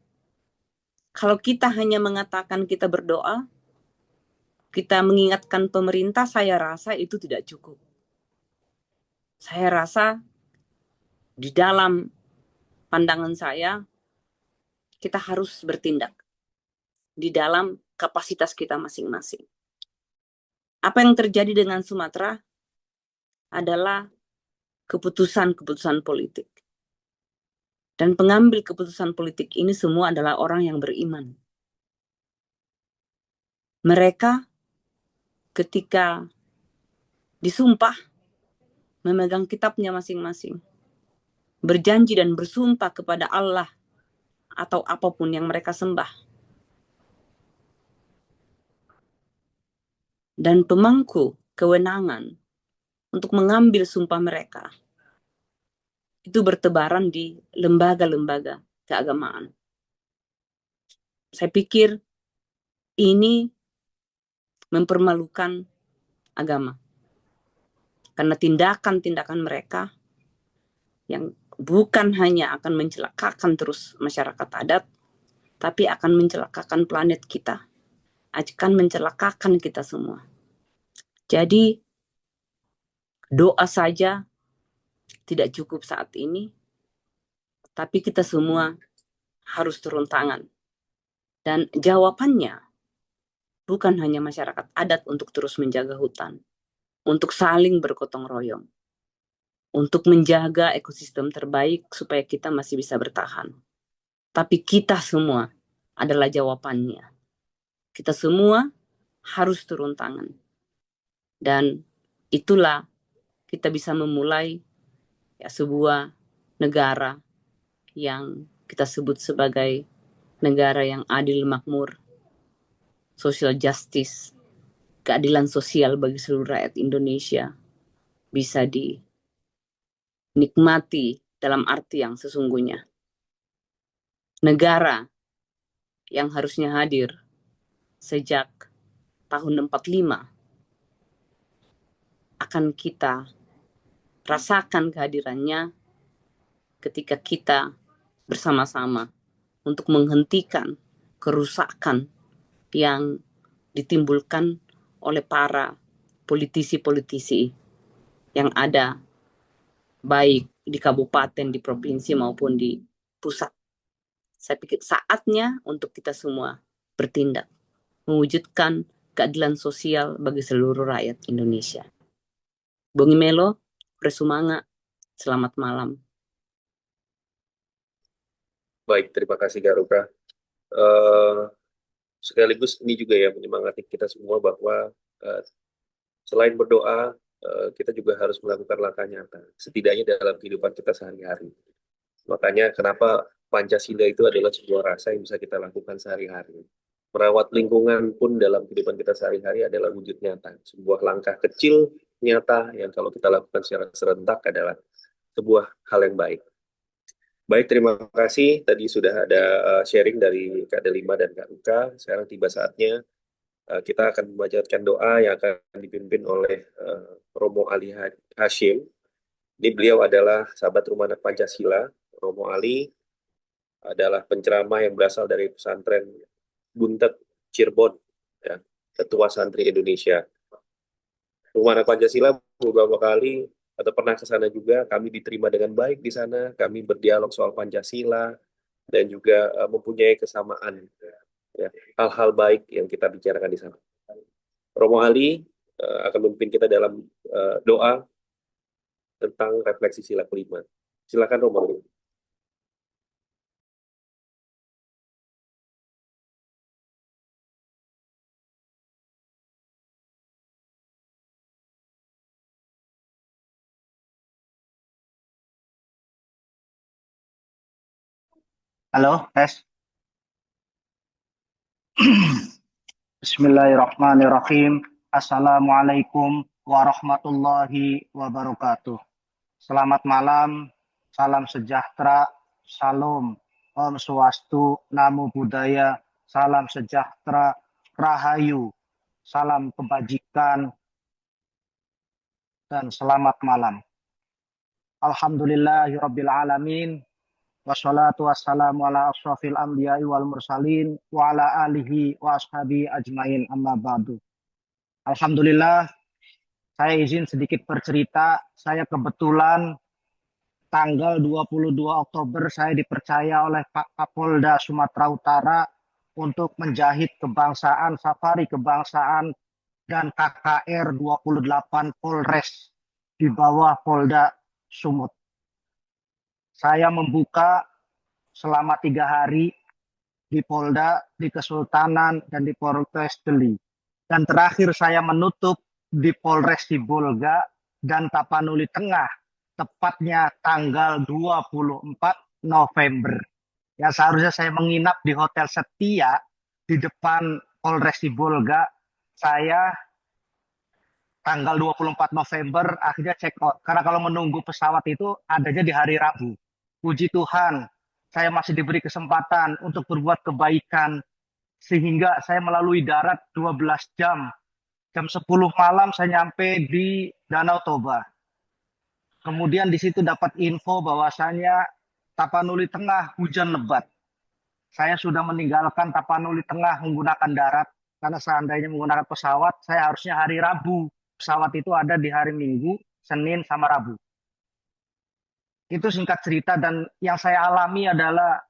kalau kita hanya mengatakan kita berdoa, kita mengingatkan pemerintah, saya rasa itu tidak cukup. Saya rasa di dalam pandangan saya, kita harus bertindak di dalam kapasitas kita masing-masing. Apa yang terjadi dengan Sumatera adalah keputusan-keputusan politik. Dan pengambil keputusan politik ini semua adalah orang yang beriman. Mereka ketika disumpah memegang kitabnya masing-masing, berjanji dan bersumpah kepada Allah atau apapun yang mereka sembah. Dan pemangku kewenangan untuk mengambil sumpah mereka itu bertebaran di lembaga-lembaga keagamaan. Saya pikir ini mempermalukan agama. Karena tindakan-tindakan mereka yang bukan hanya akan mencelakakan terus masyarakat adat, tapi akan mencelakakan planet kita, akan mencelakakan kita semua. Jadi, doa saja tidak cukup saat ini, tapi kita semua harus turun tangan. Dan jawabannya bukan hanya masyarakat adat untuk terus menjaga hutan, untuk saling bergotong royong, untuk menjaga ekosistem terbaik supaya kita masih bisa bertahan. Tapi kita semua adalah jawabannya. Kita semua harus turun tangan. Dan itulah kita bisa memulai sebuah negara yang kita sebut sebagai negara yang adil makmur, social justice, keadilan sosial bagi seluruh rakyat Indonesia bisa dinikmati dalam arti yang sesungguhnya. Negara yang harusnya hadir sejak tahun 45 akan kita rasakan kehadirannya ketika kita bersama-sama untuk menghentikan kerusakan yang ditimbulkan oleh para politisi-politisi yang ada baik di kabupaten, di provinsi maupun di pusat. Saya pikir saatnya untuk kita semua bertindak, mewujudkan keadilan sosial bagi seluruh rakyat Indonesia. Bung Melo, Presumanga, selamat malam. Baik, terima kasih Garuka. Sekaligus ini juga ya menyemangati kita semua bahwa selain berdoa, kita juga harus melakukan langkah nyata, setidaknya dalam kehidupan kita sehari-hari. Makanya kenapa Pancasila itu adalah sebuah rasa yang bisa kita lakukan sehari-hari. Merawat lingkungan pun dalam kehidupan kita sehari-hari adalah wujud nyata. Sebuah langkah kecil, nyata, yang kalau kita lakukan secara serentak adalah sebuah hal yang baik. Baik, terima kasih. Tadi sudah ada sharing dari Kak Delima dan Kak Ruka. Sekarang tiba saatnya kita akan membacakan doa yang akan dipimpin oleh Romo Ali Hashim. Ini beliau adalah sahabat Rumah Anak Pancasila. Romo Ali adalah penceramah yang berasal dari pesantren Buntet, Cirebon, ya, Ketua Santri Indonesia. Rumah Anak Pancasila beberapa kali atau pernah ke sana juga, kami diterima dengan baik di sana, kami berdialog soal Pancasila, dan juga mempunyai kesamaan, ya, hal-hal baik yang kita bicarakan di sana. Romo Ali akan memimpin kita dalam doa tentang refleksi sila kelima. Silakan Romo Ali. Halo, tes. Bismillahirrahmanirrahim. Assalamualaikum warahmatullahi wabarakatuh. Selamat malam, salam sejahtera, salam, Om Swastiastu, Namo Buddhaya, salam sejahtera, Rahayu. salam kebajikan, dan selamat malam. Alhamdulillahirabbil alamin. Wassalatu wassalamu ala asyrafil anbiya'i wal mursalin wa ala alihi wa ashabi ajmain, amma ba'du. Alhamdulillah, saya izin sedikit bercerita. Saya kebetulan tanggal 22 Oktober saya dipercaya oleh Pak Kapolda Sumatera Utara untuk menjahit kebangsaan, safari kebangsaan, dan KKR 28 Polres di bawah Polda Sumut. Saya membuka selama 3 hari di Polda, di Kesultanan, dan di Polres Deli. Dan terakhir saya menutup di Polres Sibolga dan Tapanuli Tengah, tepatnya tanggal 24 November. Ya, seharusnya saya menginap di Hotel Setia di depan Polres Sibolga. Saya tanggal 24 November akhirnya check out. Karena kalau menunggu pesawat itu adanya di hari Rabu. Puji Tuhan, saya masih diberi kesempatan untuk berbuat kebaikan. Sehingga saya melalui darat 12 jam. Jam 10 malam saya nyampe di Danau Toba. Kemudian di situ dapat info bahwasannya Tapanuli Tengah hujan lebat. Saya sudah meninggalkan Tapanuli Tengah menggunakan darat. Karena seandainya menggunakan pesawat, saya harusnya hari Rabu. Pesawat itu ada di hari Minggu, Senin, sama Rabu. Itu singkat cerita, dan yang saya alami adalah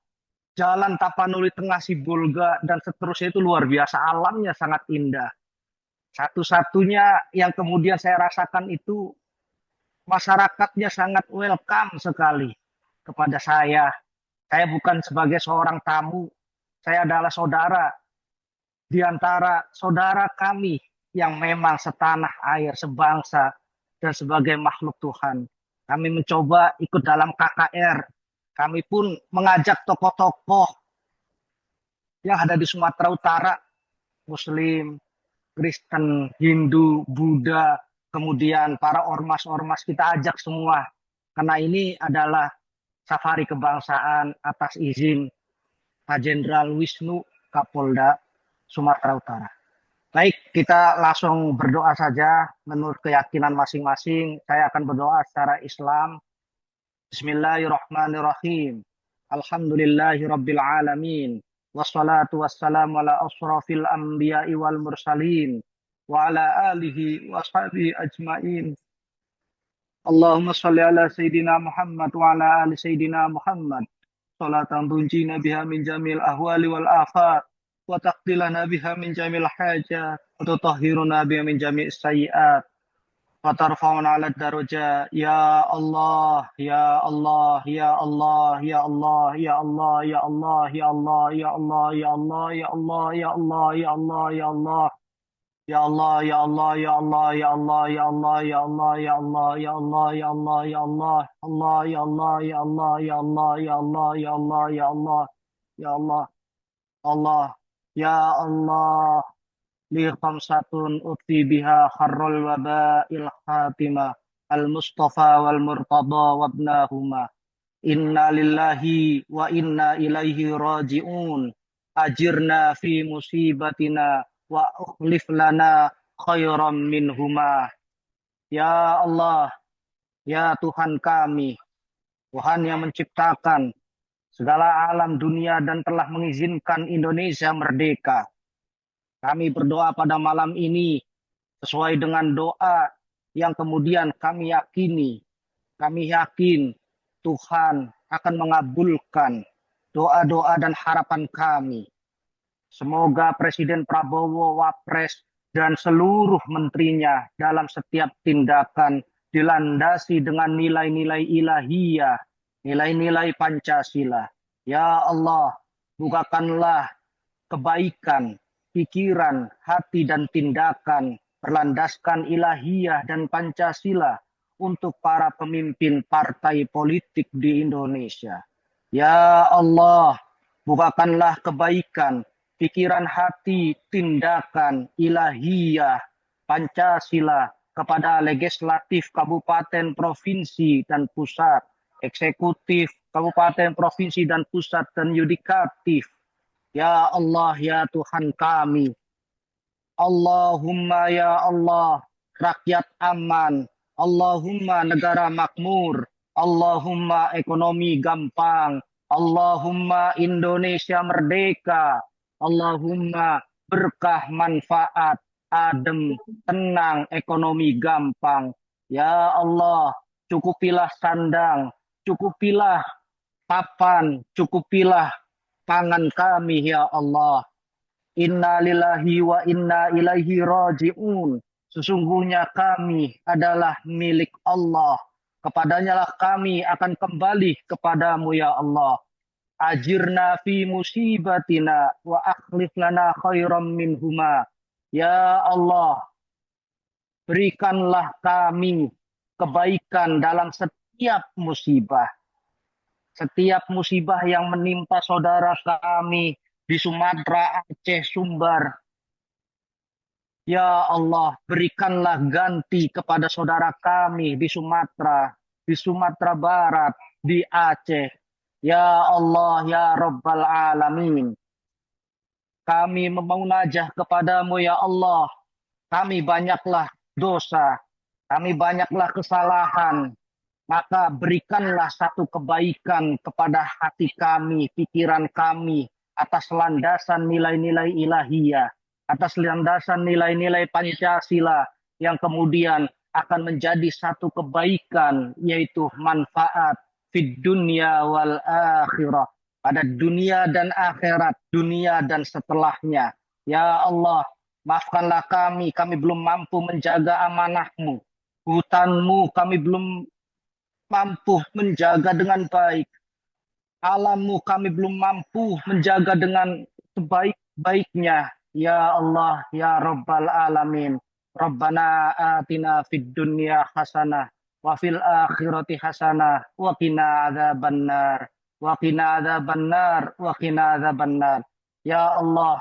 jalan Tapanuli Tengah, Sibolga, dan seterusnya itu luar biasa. Alamnya sangat indah. Satu-satunya yang kemudian saya rasakan itu masyarakatnya sangat welcome sekali kepada saya. Saya bukan sebagai seorang tamu. Saya adalah saudara di antara saudara kami yang memang setanah air, sebangsa, dan sebagai makhluk Tuhan. Kami mencoba ikut dalam KKR. Kami pun mengajak tokoh-tokoh yang ada di Sumatera Utara, Muslim, Kristen, Hindu, Buddha, kemudian para ormas-ormas kita ajak semua. Karena ini adalah safari kebangsaan atas izin Pak Jenderal Wisnu Kapolda Sumatera Utara. Baik, kita langsung berdoa saja menurut keyakinan masing-masing. Saya akan berdoa secara Islam. Bismillahirrahmanirrahim. Alhamdulillahirabbil alamin. Wassalatu wassalamu ala asyrafil anbiya'i wal mursalin wa ala alihi wa ashabihi ajmain. Allahumma shalli ala sayyidina Muhammad wa ala ali sayyidina Muhammad. Salatan tunjina biha min jamil ahwali wal afat. Wa taqdilana biha min jamil hajat. Wa tutahhiruna biha min jamil sayyiat. Wa tarfa'una ala darajat. Ya Allah, ya Allah, ya Allah, ya Allah, ya Allah, ya Allah, ya Allah, ya Allah, ya Allah, ya Allah, ya Allah, ya Allah, ya Allah. Ya Allah, ya Allah, ya Allah, ya Allah, ya Allah, ya Allah, ya Allah, ya Allah, ya Allah, ya Allah, Allah, ya Allah, ya Allah, ya Allah, ya Allah, ya Allah, ya Allah, ya Allah, Allah, ya Allah, li khamsatun uti biha kharrul waba'il khatimah al-Mustafa wal Murtada wabnahuma. Inna lillahi wa inna ilaihi raji'un. Ajirna fi musibatina wa ukhlif lana khairan minhuma. Ya Allah, ya Tuhan kami, Tuhan yang menciptakan segala alam dunia dan telah mengizinkan Indonesia merdeka. Kami berdoa pada malam ini sesuai dengan doa yang kemudian kami yakini. Kami yakin Tuhan akan mengabulkan doa-doa dan harapan kami. Semoga Presiden Prabowo, Wapres, dan seluruh menterinya dalam setiap tindakan dilandasi dengan nilai-nilai ilahiyah, nilai-nilai Pancasila. Ya Allah, bukakanlah kebaikan, pikiran, hati, dan tindakan berlandaskan ilahiyah dan Pancasila untuk para pemimpin partai politik di Indonesia. Ya Allah, bukakanlah kebaikan, pikiran, hati, tindakan, ilahiyah, Pancasila kepada legislatif kabupaten, provinsi, dan pusat, eksekutif kabupaten, provinsi, dan pusat, dan yudikatif. Ya Allah, ya Tuhan kami, Allahumma ya Allah, rakyat aman. Allahumma negara makmur. Allahumma ekonomi gampang. Allahumma Indonesia merdeka. Allahumma berkah manfaat, adem, tenang, ekonomi gampang. Ya Allah, cukupilah sandang, cukupilah papan, cukupilah pangan kami ya Allah. Inna lillahi wa inna ilaihi raji'un. Sesungguhnya kami adalah milik Allah. Kepadanya lah kami akan kembali kepadamu ya Allah. Ajirna fi musibatina wa akhlif lana khairam minhuma. Ya Allah, berikanlah kami kebaikan dalam setiap musibah. Setiap musibah yang menimpa saudara kami di Sumatera, Aceh, Sumbar. Ya Allah, berikanlah ganti kepada saudara kami di Sumatera Barat, di Aceh. Ya Allah, ya Rabbal Alamin. Kami memunajah kepadamu ya Allah. Kami banyaklah dosa, kami banyaklah kesalahan. Maka berikanlah satu kebaikan kepada hati kami, pikiran kami, atas landasan nilai-nilai ilahiyah, atas landasan nilai-nilai Pancasila yang kemudian akan menjadi satu kebaikan, yaitu manfaat fid dunya wal akhirah, pada dunia dan akhirat, dunia dan setelahnya. Ya Allah, maafkanlah kami belum mampu menjaga amanah-Mu, hutan-Mu kami belum mampu menjaga dengan baik, alam-Mu kami belum mampu menjaga dengan sebaik-baiknya. Ya Allah, ya Rabbal Alamin. Rabbana atina fid dunya hasanah wa fil akhirati hasanah wa qina adzabannar wa qina adzabannar wa qina adzabannar. Ya Allah,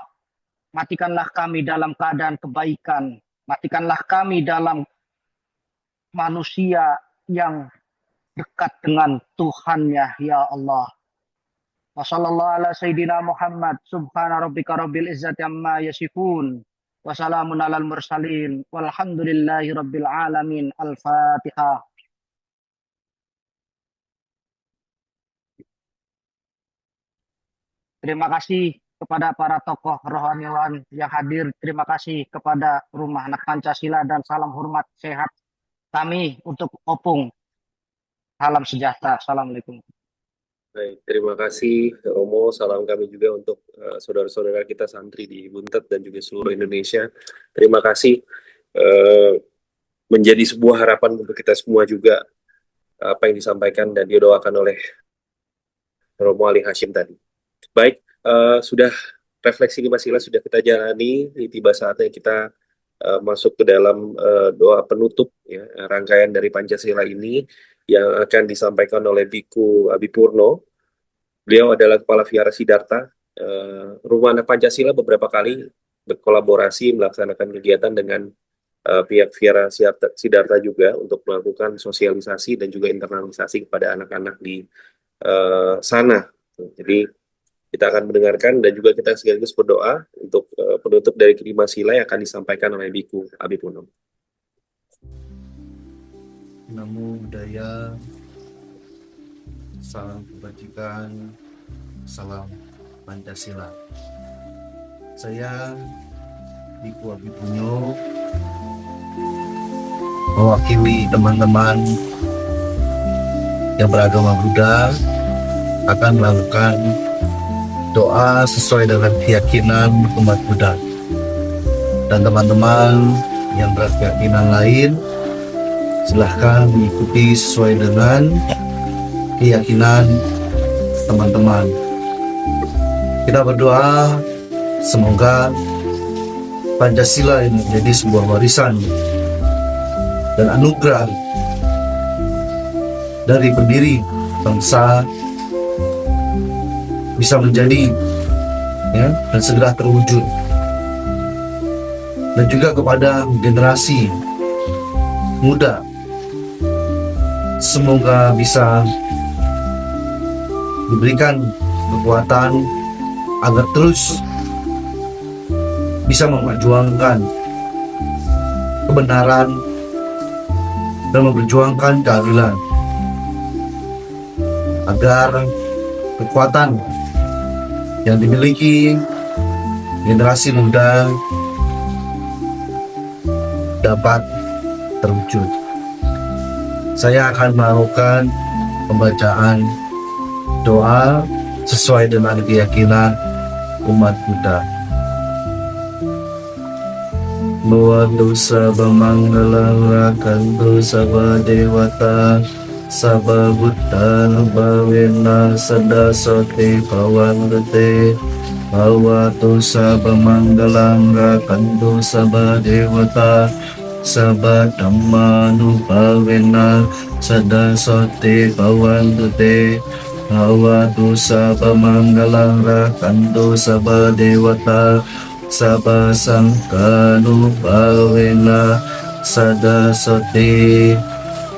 matikanlah kami dalam keadaan kebaikan, matikanlah kami dalam manusia yang dekat dengan Tuhannya ya Allah. Wa sallallahu ala sayyidina Muhammad subhana rabbika rabbil izzati amma yasifun wa salamun alal mursalin walhamdulillahi rabbil alamin. Al-Fatihah. Terima kasih kepada para tokoh rohaniwan yang hadir. Terima kasih kepada Rumah Anak Pancasila dan salam hormat sehat kami untuk Opung. Salam sejahtera. Assalamualaikum. Baik, terima kasih Romo. Salam kami juga untuk saudara-saudara kita santri di Buntet dan juga seluruh Indonesia. Terima kasih, menjadi sebuah harapan untuk kita semua juga apa yang disampaikan dan didoakan oleh Romo Ali Hashim tadi. Baik, sudah refleksi 5 sila sudah kita jalani. Tiba saatnya kita masuk ke dalam doa penutup ya, rangkaian dari Pancasila ini yang akan disampaikan oleh Biku Abi Purno. Beliau adalah Kepala Vihara Siddhartha. Rumah Anak Pancasila beberapa kali berkolaborasi melaksanakan kegiatan dengan pihak Vihara Siddhartha juga untuk melakukan sosialisasi dan juga internalisasi kepada anak-anak di sana. Jadi kita akan mendengarkan dan juga kita sekaligus berdoa untuk penutup dari kelima sila yang akan disampaikan oleh Biku Abi Purno. Namo Buddhaya, salam kebajikan, salam Pancasila. Saya Biku Abi Purno mewakili teman-teman yang beragama Buddha akan melakukan doa sesuai dengan keyakinan umat Buddha. Dan teman-teman yang berkeyakinan lain silahkan mengikuti sesuai dengan keyakinan teman-teman. Kita berdoa semoga Pancasila ini menjadi sebuah warisan dan anugerah dari pendiri bangsa bisa menjadi ya, dan segera terwujud. Dan juga kepada generasi muda, semoga bisa diberikan kekuatan agar terus bisa memperjuangkan kebenaran dan memperjuangkan keadilan, agar kekuatan yang dimiliki generasi muda dapat terwujud. Saya akan melakukan pembacaan doa sesuai dengan keyakinan umat Buddha. Bawatu sabha manggalang rakantu sabha dewata sabha buddha bhavena sada sote bhavantu te. Bawatu sabha manggalang rakantu sabha dewata sabha dhammānubhavena sada sote bhavantu te. Bawatu sabha manggalang rakantu sabha dewata sabha sangkanubhavena sada sote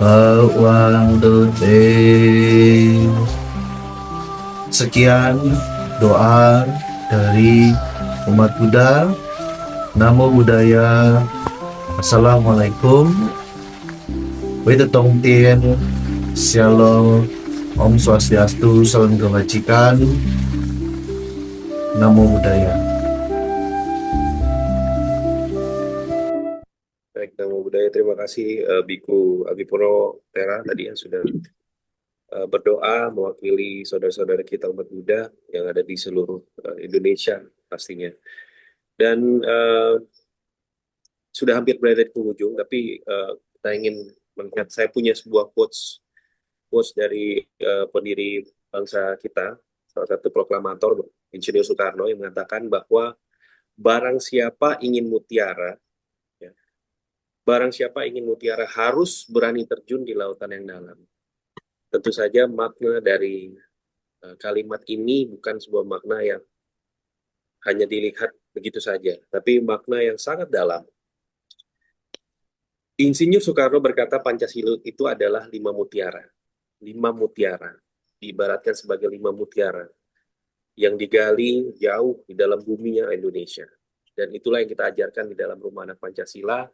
bhavantu te. Sekian doa dari umat Buddha. Namo Buddhaya. Assalamualaikum. Wita Tong Tien. Shalom. Om Swastiastu. Salam kebajikan. Namo Buddhaya. Baik, Namo Buddhaya. Terima kasih Biku Abipuro Tera tadi yang sudah berdoa mewakili saudara-saudara kita umat Buddha yang ada di seluruh Indonesia pastinya. Dan sudah hampir berada di penghujung, tapi kita ingin melihat, saya punya sebuah quotes dari pendiri bangsa kita, salah satu proklamator Insinyur Soekarno, yang mengatakan bahwa barang siapa ingin mutiara, ya, barang siapa ingin mutiara harus berani terjun di lautan yang dalam. Tentu saja makna dari kalimat ini bukan sebuah makna yang hanya dilihat begitu saja, tapi makna yang sangat dalam. Insinyur Soekarno berkata Pancasila itu adalah 5 mutiara. 5 mutiara, diibaratkan sebagai 5 mutiara yang digali jauh di dalam buminya Indonesia. Dan itulah yang kita ajarkan di dalam Rumah Anak Pancasila.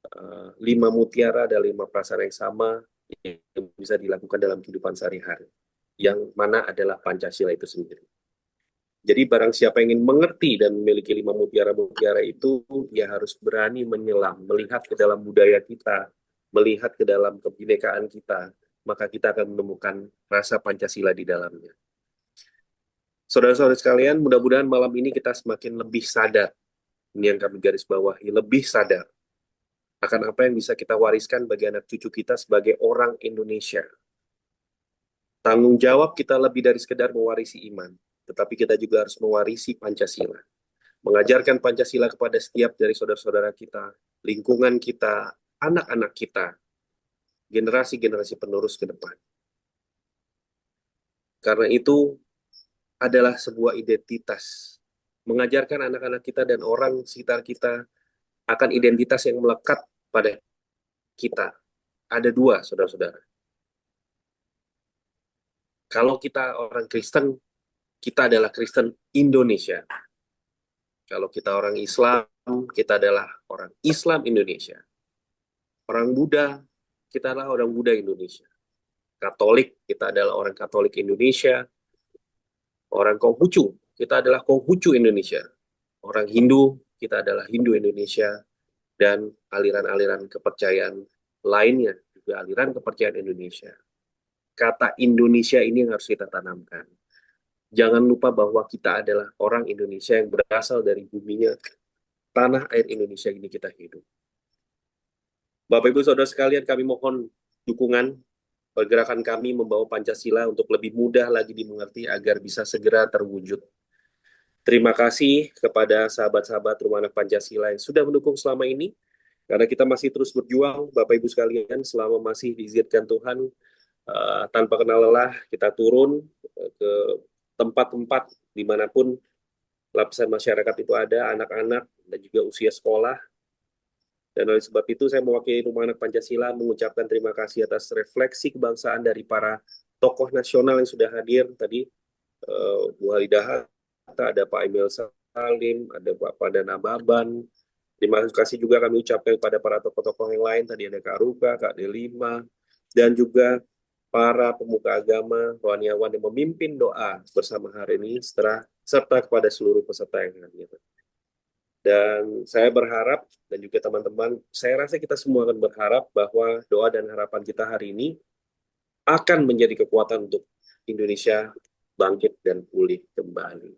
5 mutiara ada 5 perasaan yang sama yang bisa dilakukan dalam kehidupan sehari-hari, yang mana adalah Pancasila itu sendiri. Jadi barang siapa yang ingin mengerti dan memiliki 5 mutiara-mutiara itu, ya harus berani menyelam, melihat ke dalam budaya kita, melihat ke dalam kebinekaan kita, maka kita akan menemukan rasa Pancasila di dalamnya. Saudara-saudara sekalian, mudah-mudahan malam ini kita semakin lebih sadar, ini yang kami garis bawahi, lebih sadar akan apa yang bisa kita wariskan bagi anak cucu kita sebagai orang Indonesia. Tanggung jawab kita lebih dari sekedar mewarisi iman, tetapi kita juga harus mewarisi Pancasila. Mengajarkan Pancasila kepada setiap dari saudara-saudara kita, lingkungan kita, anak-anak kita, generasi-generasi penerus ke depan. Karena itu adalah sebuah identitas. Mengajarkan anak-anak kita dan orang sekitar kita akan identitas yang melekat pada kita. Ada 2, saudara-saudara. Kalau kita orang Kristen, kita adalah Kristen Indonesia. Kalau kita orang Islam, kita adalah orang Islam Indonesia. Orang Buddha, kita adalah orang Buddha Indonesia. Katolik, kita adalah orang Katolik Indonesia. Orang Konghucu, kita adalah Konghucu Indonesia. Orang Hindu, kita adalah Hindu Indonesia. Dan aliran-aliran kepercayaan lainnya, juga aliran kepercayaan Indonesia. Kata Indonesia ini yang harus kita tanamkan. Jangan lupa bahwa kita adalah orang Indonesia yang berasal dari buminya, tanah air Indonesia ini kita hidup. Bapak Ibu Saudara sekalian, kami mohon dukungan pergerakan kami membawa Pancasila untuk lebih mudah lagi dimengerti agar bisa segera terwujud. Terima kasih kepada sahabat-sahabat Rumah Anak Pancasila yang sudah mendukung selama ini, karena kita masih terus berjuang, Bapak Ibu sekalian, selama masih diizinkan Tuhan, tanpa kenal lelah, kita turun ke tempat-tempat dimanapun lapisan masyarakat itu ada, anak-anak dan juga usia sekolah. Dan oleh sebab itu saya mewakili Rumah Anak Pancasila mengucapkan terima kasih atas refleksi kebangsaan dari para tokoh nasional yang sudah hadir tadi, Bu Halidaha, ada Pak Emil Salim, ada Bapak Dana Baban. Terima kasih juga kami ucapkan kepada para tokoh-tokoh yang lain, tadi ada Kak Ruka, Kak Delima, dan juga para pemuka agama, rohaniawan yang memimpin doa bersama hari ini, serta kepada seluruh peserta yang hadir. Dan saya berharap, dan juga teman-teman, saya rasa kita semua akan berharap bahwa doa dan harapan kita hari ini akan menjadi kekuatan untuk Indonesia bangkit dan pulih kembali.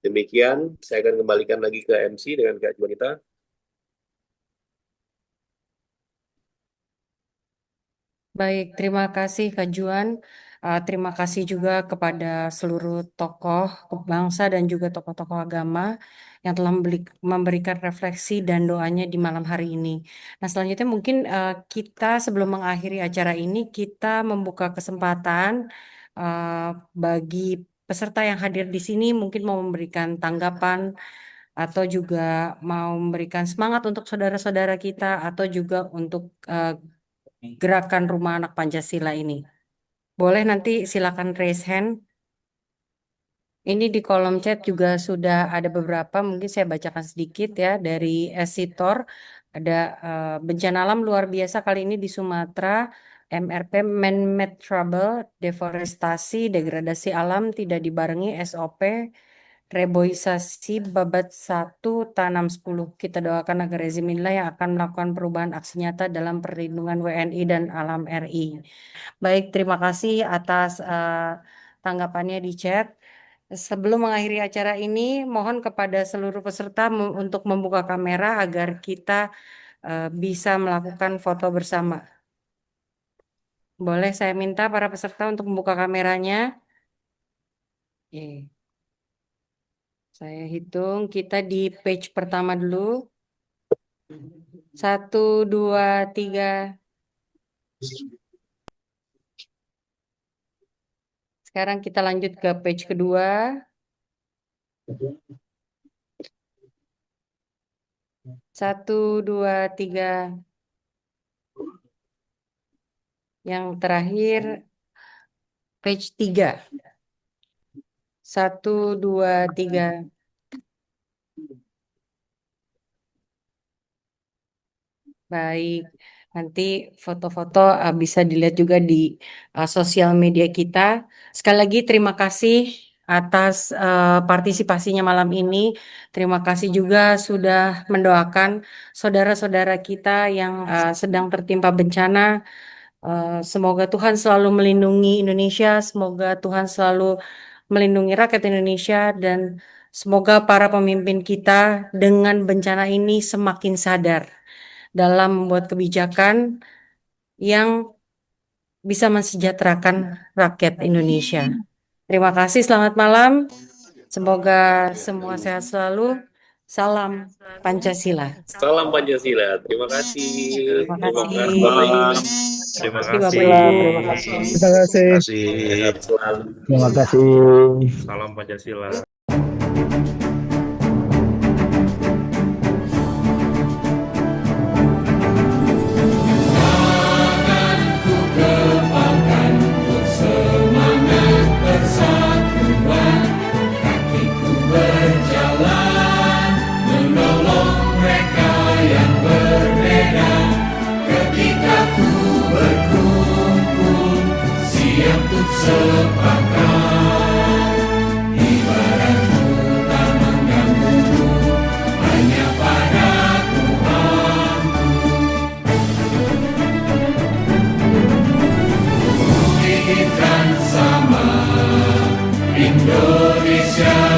Demikian, saya akan kembalikan lagi ke MC dengan Kak Juanita. Baik, terima kasih Kak Juan. Terima kasih juga kepada seluruh tokoh bangsa dan juga tokoh-tokoh agama yang telah memberikan refleksi dan doanya di malam hari ini. Nah, selanjutnya mungkin kita sebelum mengakhiri acara ini, kita membuka kesempatan bagi peserta yang hadir di sini mungkin mau memberikan tanggapan atau juga mau memberikan semangat untuk saudara-saudara kita atau juga untuk gerakan Rumah Anak Pancasila ini. Boleh nanti silakan raise hand. Ini di kolom chat juga sudah ada beberapa, mungkin saya bacakan sedikit ya dari Esitor. Ada bencana alam luar biasa kali ini di Sumatera, MRP man-made trouble, deforestasi, degradasi alam tidak dibarengi SOP, reboisasi babat 1 tanam 10. Kita doakan agar rezim inilah yang akan melakukan perubahan aksi nyata dalam perlindungan WNI dan alam RI. Baik, terima kasih atas tanggapannya di chat. Sebelum mengakhiri acara ini, mohon kepada seluruh peserta untuk membuka kamera agar kita bisa melakukan foto bersama. Boleh saya minta para peserta untuk membuka kameranya? Oke. Saya hitung, kita di page pertama dulu. 1, 2, 3. Sekarang kita lanjut ke page kedua. 1, 2, 3. Yang terakhir page 3. 1, 2, 3. Baik, nanti foto-foto bisa dilihat juga di sosial media kita. Sekali lagi terima kasih atas partisipasinya malam ini. Terima kasih juga sudah mendoakan saudara-saudara kita yang sedang tertimpa bencana. Semoga Tuhan selalu melindungi Indonesia, semoga Tuhan selalu melindungi rakyat Indonesia, dan semoga para pemimpin kita dengan bencana ini semakin sadar dalam membuat kebijakan yang bisa mensejahterakan rakyat Indonesia. Terima kasih, selamat malam. Semoga semua sehat selalu. Salam Pancasila. Salam Pancasila. Terima kasih. Terima kasih. Terima kasih, kasih. Terima kasih. Terima kasih. Sehat selalu. Terima kasih. Salam Pancasila. Berjalan menolong mereka yang berbeda. Ketika ku berkumpul siap untuk sepakat, ibaratku tak mengganggu, hanya pada Tuhanku. Ku inginkan sama Indonesia